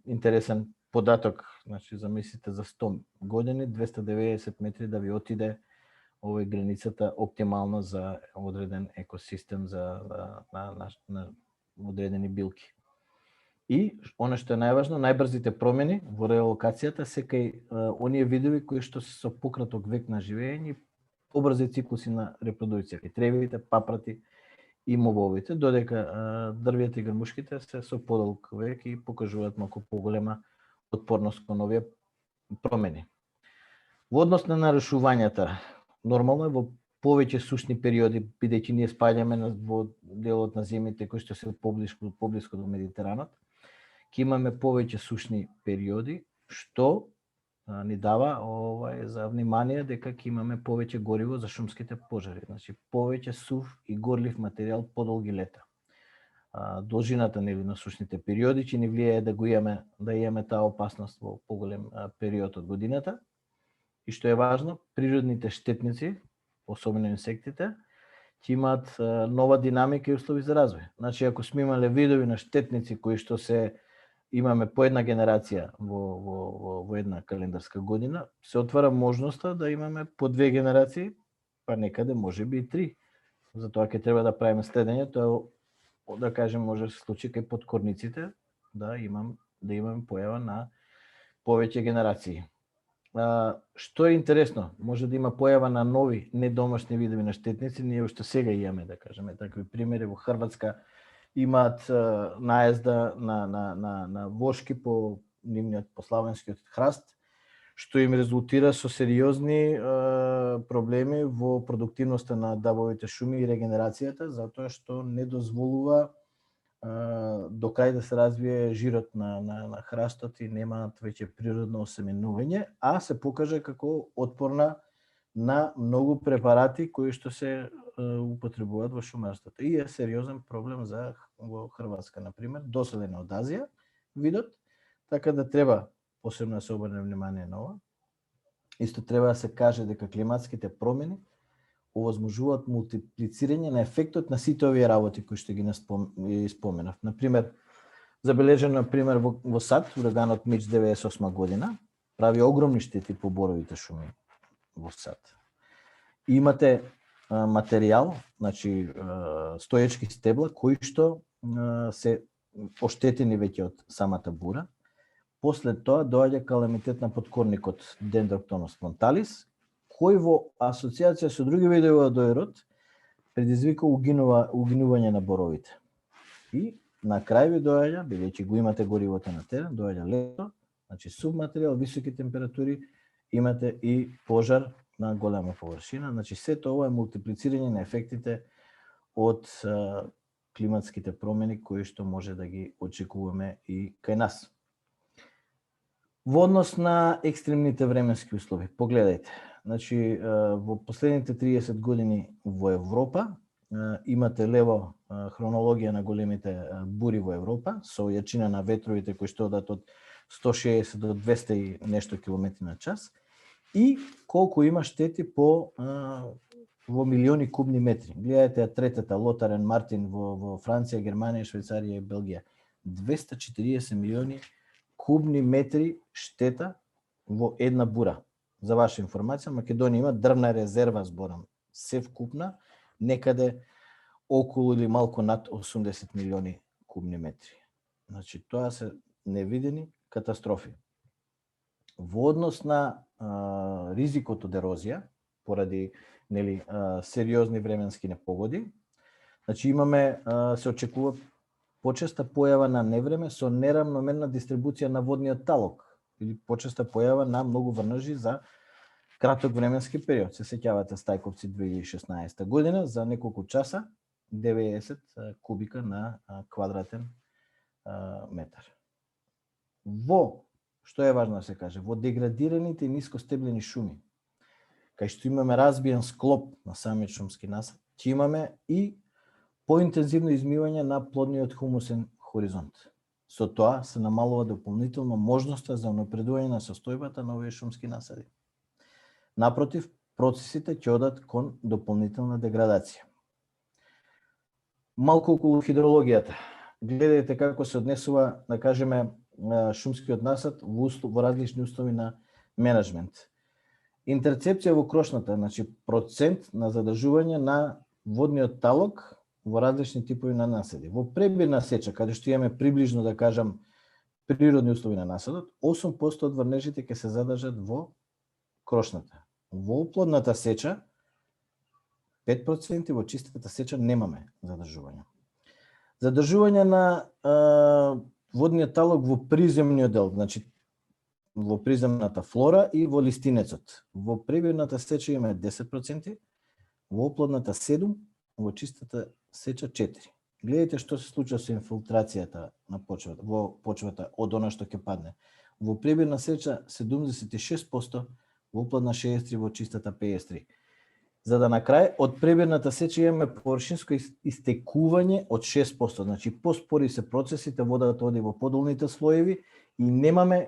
интересен податок, значи замислите за 100 години 290 метри да ви отиде овој границата оптимална за одреден екосистем на одредени билки. И она што е најважно, најбрзите промени во релокацијата се кај оние видови кои што се со пократок век на живење и побрзи циклуси на репродукција, кај тревите, папрати и мововите, додека дрвјата и грмушките се со подолг век и покажуваат малку поголема отпорност кон овие промени. Во однос на нарушувањата, нормално е во повеќе сушни периоди, бидејќи ние спаѓаме во делот на земјите кои што се поблиску до Медитеранот, ќе имаме повеќе сушни периоди, што ни дава за внимание дека ќе имаме повеќе гориво за шумските пожари, значи повеќе сув и горлив материјал подолги лета. Должината на сушните периоди ќе ни влијае да имаме таа опасност во поголем период од годината. И што е важно, природните штетници, особено инсектите, ќе имаат нова динамика и услови за развој. Значи, ако сме имале видови на штетници кои што имаме по една генерација во една календарска година, се отвара можноста да имаме по две генерации, па некаде може би и три. Затоа ќе треба да правиме следење, тоа да кажем може да се случи кај подкорниците да имаме појава на повеќе генерации. Што е интересно, може да има појава на нови недомашни видови на штетници, ние уште сега имаме, да кажеме, такви примери. Во Хрватска имаат наезда на вошки по нивниот пославенскиот храст, што им резултира со сериозни проблеми во продуктивноста на дабовите шуми и регенерацијата, затоа што не дозволува до крај да се развие жирот на храстот и немаат веќе природно осеменување, а се покажа како отпорна на многу препарати кои што се употребуваат во шумарството. И е сериозен проблем во Хрватска, например, доселен од Азија видот, така да треба посебно да се обрне внимание на ова. Исто треба да се каже дека климатските промени овозможуваат мултиплицирање на ефектот на сите овие работи кои што ги споменав. Например, забележено во САД, ураганот Мич 98 година, прави огромни штети по боровите шуми во САД. И имате материјал, значи стоечки стебла кои што се оштетени веќе од самата бура. После тоа доаѓа каламитет на подкорникот Dendroctonus frontalis, кој во асоциација со други видови од овој род предизвика угинување на боровите. И на крај ви доаѓа, бидејќи го имате горивото на терен, доаѓа лето, значи субматеријал, високи температури, имате и пожар на голема површина, значи сето ова е мултиплицирање на ефектите од климатските промени кои што може да ги очекуваме и кај нас. Во однос на екстремните временски услови, погледајте, значи во последните 30 години во Европа имате лево хронологија на големите бури во Европа со јачина на ветровите кои што одат од 160 до 200 и нешто километри на час и колку има штети во милиони кубни метри. Гледајте третата Лотарен Мартин во Франција, Германија, Швајцарија и Белгија. 240 милиони кубни метри штета во една бура. За ваша информација, Македонија има дрвна резерва, зборам, севкупна, некаде околу или малку над 80 милиони кубни метри. Значи, тоа се невидени катастрофи. Во однос на ризикот од ерозија, поради сериозни временски непогоди, значи имаме, се очекува почеста појава на невреме со неравномерна дистрибуција на водниот талок или почеста појава на многу врнежи за краток временски период. Се сеќавате Стајковци 2016 година за неколку часа 90 кубика на квадратен метар. Што е важно да се каже, во деградираните и нискостеблени шуми, кај што имаме разбиен склоп на самиот шумски насад, ќе имаме и поинтензивно измивање на плодниот хумусен хоризонт. Со тоа се намалува дополнително можноста за унапредување на состојбата на овие шумски насади. Напротив, процесите ќе одат кон дополнителна деградација. Малку околу хидрологијата. Гледајте како се однесува, да кажеме, шумскиот насад во различни услови на менеджмент. Интерцепција во крошната, значи процент на задржување на водниот талок во различни типови на насади. Во пребирна сеча, каде што имаме приближно, да кажам, природни услови на насадот, 8% од врнежите ќе се задржат во крошната. Во оплодната сеча 5%, во чистата сеча немаме задржување. Задржување на водниот талок во приземниот дел, значи во приземната флора и во листинецот. Во пребирната сеча имаме 10%, во оплодната 7%, во чистата сеча 4%. Гледайте што се случува со инфилтрацијата на почвата, во почвата од она што ќе падне. Во пребирна сеча 76%, во оплодна 63%, во чистата 53%. За да на крај од пребирната сеча имаме површинско истекување од 6%. Значи поспори се процесите, водата оди во подолните слоеви и немаме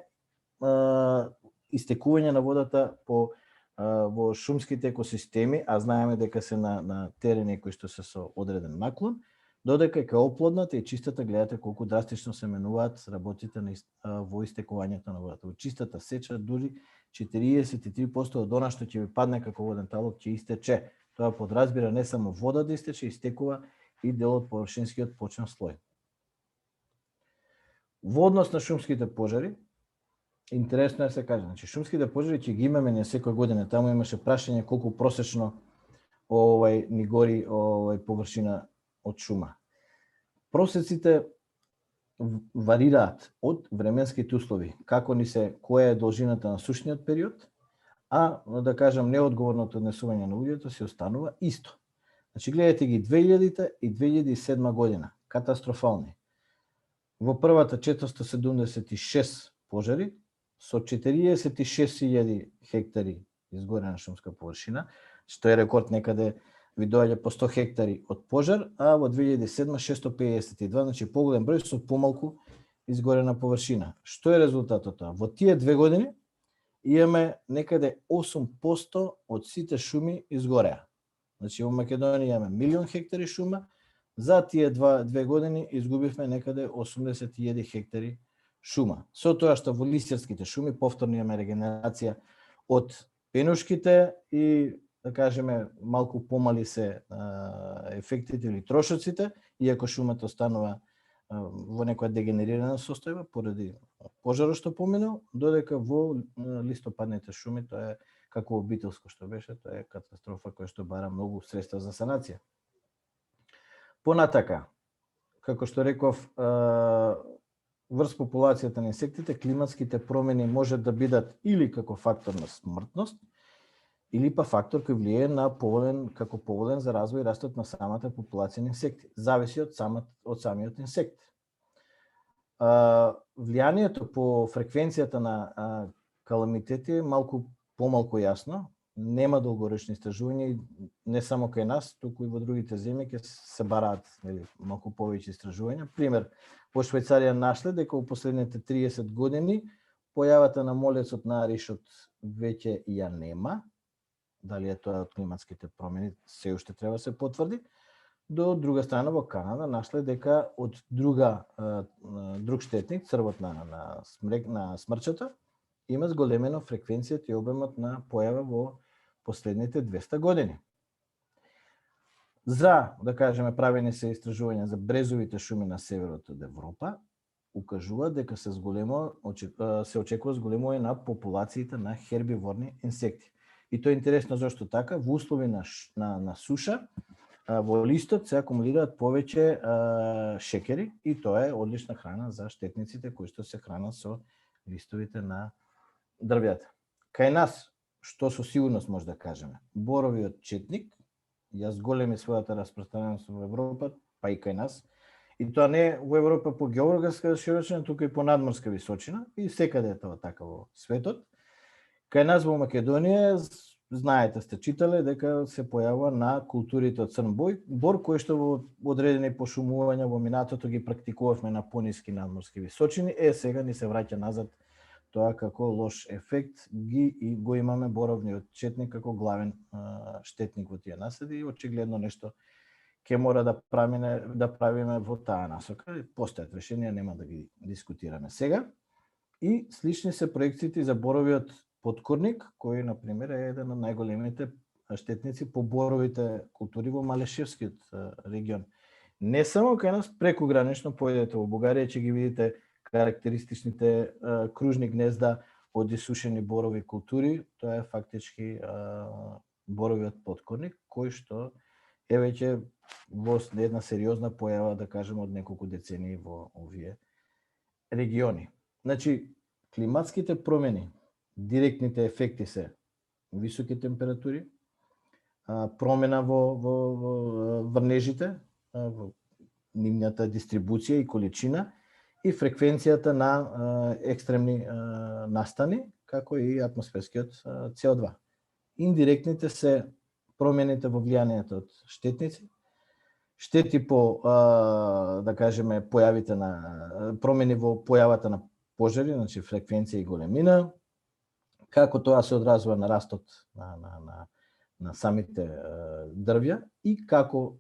истекување на водата во шумските екосистеми, а знаеме дека се на терени кои што се со одреден наклон, додека кај оплодната и чистата гледате колку драстично се менуваат работите во истекувањето на водата. Во чистата сеча дури 43% од она што ќе ви падне како воден талок ќе истече. Тоа подразбира не само вода да истече, истекува и дел од површинскиот почвен слој. Во однос на шумските пожари, интересно е да се каже, значи шумските пожари ќе ги имаме не секоја година. Таму имаше прашање колку просечно ни гори површина од шума. Просеците варираат од временските услови, како која е должината на сушниот период, а да кажам неодговорното однесување на луѓето се останува исто. Значи гледате ги 2000 и 2007 година, катастрофални. Во првата 476 пожари со 46.000 хектари изгорена шумска површина, што е рекорд, некаде ви доаѓа по 100 хектари од пожар, а во 2007 652, значи поголем број со помалку изгорена површина. Што е резултатот тоа? Во тие 2 години имаме некаде 8% од сите шуми изгореа. Значи во Македонија имаме 1.000.000 хектари шума, за тие 2 години изгубивме некаде 80.000 хектари шума. Со тоа што во листјарските шуми повторно имаме регенерација од пенушките и да кажеме малку помали се ефектите или трошоците, иако шумата останува во некоја дегенерирана состојба поради пожарот што поминал, додека во листопадните шуми тоа е како обителско што беше, тоа е катастрофа која што бара многу средства за санација. Понатака, како што реков, врз популацијата на инсектите, климатските промени можат да бидат или како фактор на смртност, или па фактор кој влијае на поволен за развој и растот на самата популација на инсекти. Зависи од самиот инсект. Влијанието по фреквенцијата на каламитети е помалку јасно. Нема долгорочни истражувања и не само кај нас, туку и во другите земји ќе се бараат малку повеќе истражувања. Пример, во Швајцарија нашле дека во последните 30 години појавата на молецот на аришот веќе ја нема. Дали е тоа од климатските промени, се уште треба се потврди. До друга страна во Канада нашле дека од друг штетник, црвот на смрчата, има зголемено фреквенцијата и обемот на појава во последните 200 години. За, да кажеме, правени се истражувања за брезовите шуми на северот од Европа, укажува дека се очекува зголемување на популациите на хербиворни инсекти. И тоа е интересно зашто така, во услови на суша, во листот се акумулираат повеќе шекери и тоа е одлична храна за штетниците кои што се хранат со листовите на дрвјата. Кај нас, што со сигурност може да кажеме, боровиот четник ја зголеми својата распространеност во Европа, па и кај нас, и тоа не во Европа по географска широчина, туку и по надморска височина, и секаде е тоа така во светот. Кај нас во Македонија, знаете, сте читале дека се појавува на културите од црн бор, кои што во одредени пошумувања во минатото ги практикувавме на пониски надморски височини, сега ни се враќа назад тоа како лош ефект, го имаме боровниот четник како главен штетник во тие насади и очигледно нешто ќе мора да правиме во таа насока. Постојат решенија, нема да ги дискутираме сега. И слични се проекциите за боровиот подкорник, кој, например, е еден од најголемите штетници по боровите култури во Малешевскиот регион. Не само кај нас, прекогранично појдете во Бугарија, ќе ги видите карактеристичните кружни гнезда од исушени борови култури. Тоа е фактички боровиот подкорник, кој што е веќе во една сериозна појава, да кажеме, од неколку децении во овие региони. Значи, климатските промени, директните ефекти се високи температури, промена во врнежите, во нивната дистрибуција и количина и фреквенцијата на екстремни настани, како и атмосферскиот CO2. Индиректните се промените во влијанието од штетници, штети по, да кажеме, промени во појавата на пожари, значи фреквенција и големина, како тоа се одразува на растот на самите дрвја и како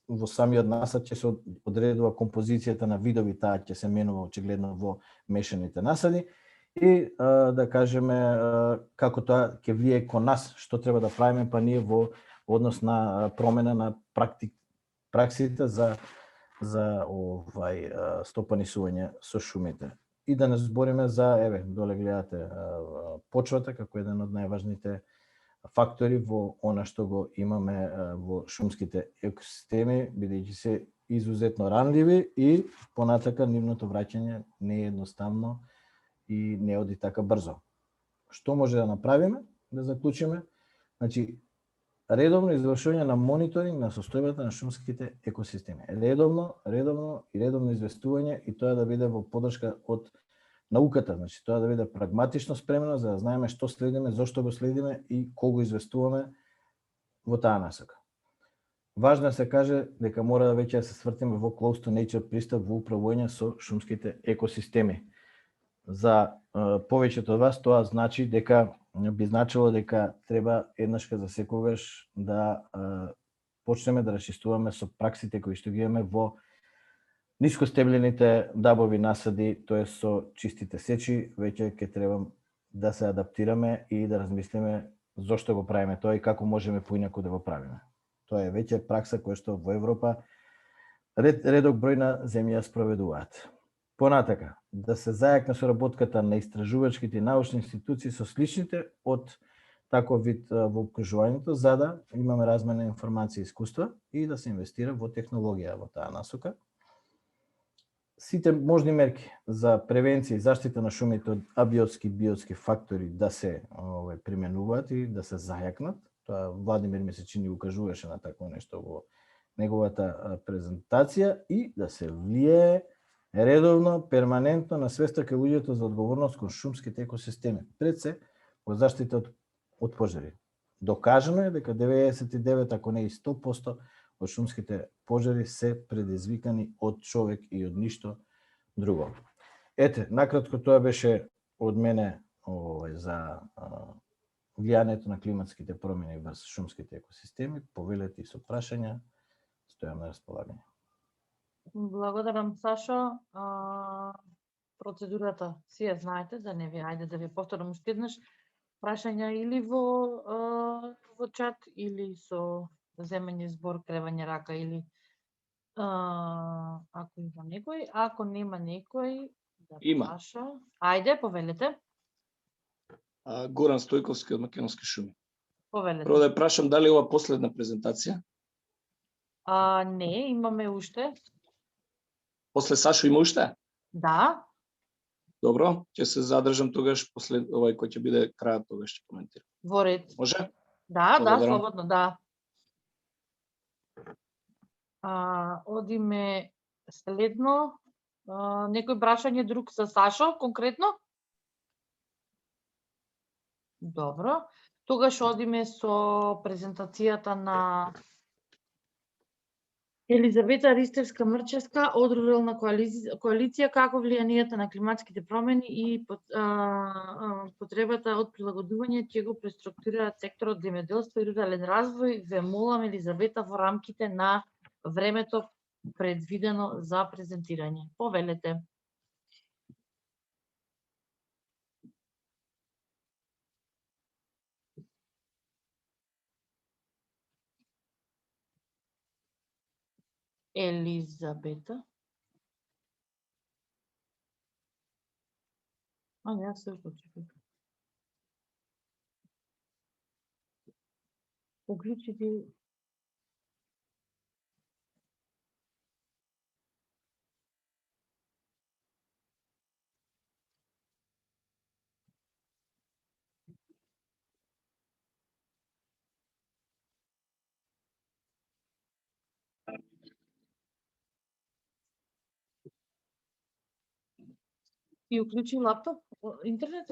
во самиот насад ќе се одредува композицијата на видови, таа ќе се менува очигледно во мешаните насади и да кажеме како тоа ќе влијае кон нас, што треба да правиме па ние во однос на промена на праксите за стопанисување со шумите. И да не збориме за, доле гледате почвата како еден од најважните фактори во она што го имаме во шумските екосистеми, бидејќи се изузетно ранливи и понатака нивното враќање не е едноставно и не оди така брзо. Што може да направиме? Да заклучиме, значи редовно извршување на мониторинг на состојбата на шумските екосистеми. Редовно известување и тоа да биде во поддршка од науката, значи тоа да биде прагматично спремено за да знаеме што следиме, зошто го следиме и кого известуваме во таа насока. Важно е да се каже дека мора да веќе да се свртиме во close to nature пристап во управување со шумските екосистеми. За повеќето од вас тоа значи дека би значило дека треба еднашка за секогаш да почнеме да расчистуваме со праксите кои што ги имаме во нискостеблените дабови насади, тоа со чистите сечи, веќе ќе треба да се адаптираме и да размислиме зошто го правиме тоа и како можеме поинаку да го правиме. Тоа е веќе пракса која што во Европа редок број на земји ја спроведуваат. Понатака, да се зајакне соработката на истражувачките и научни институции со сличните од таков вид во обкружувањето, за да имаме размена информација и искуства и да се инвестира во технологија во таа насока. сите можни мерки за превенција и заштита на шумите од абиотски и биотски фактори да се применуваат и да се зајакнат. Тоа Владимир ми се чини укажуваше на такво нешто во неговата презентација и да се влијае редовно, перманентно на свеста кај луѓето за одговорност кон шумските екосистеми, пред се во заштита од пожари. Докажано е дека 99, ако не и 100% од шумските пожари се предизвикани од човек и од ништо друго. Ете, накратко тоа беше од мене за влијанието на климатските промени врз шумските екосистеми. Повелете и со прашања, стојам на располагање. Благодарам, Сашо. Процедурата си ја знаете, да не ви ајде да ви повторам уште еднаш. Прашања или во чат, или со земање збор, кревање рака, или ако има некој. Ако нема некој да Има. праша. Ајде, повелете. Горан Стојковски од Македонски шуми. Повелете. Прво да ја прашам дали е ова последна презентација? Не, имаме уште. После Сашо има уште? Да. Добро, ќе се задржам тогаш после овој кој ќе биде крајот, тогаш ќе коментирам. Во ред. Може? Да, Благодарам. слободно, да. Одиме следно. Некој прашање друг за Сашо, конкретно? Добро. Тогаш одиме со презентацијата на Елизавета Ристевска Мрчевска од Рурална коалиција како влијанието на климатските промени и потребата од прилагодување ќе го преструктурираат секторот земјоделство и рурален развој. Ве молам, Елизавета, во рамките на времето предвидено за презентирање. Повелете. Елизабета. Јас се почекав. Уклучите. И уклучи лаптоп, интернет?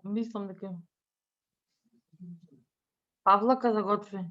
Мислам дека Павлака заготви.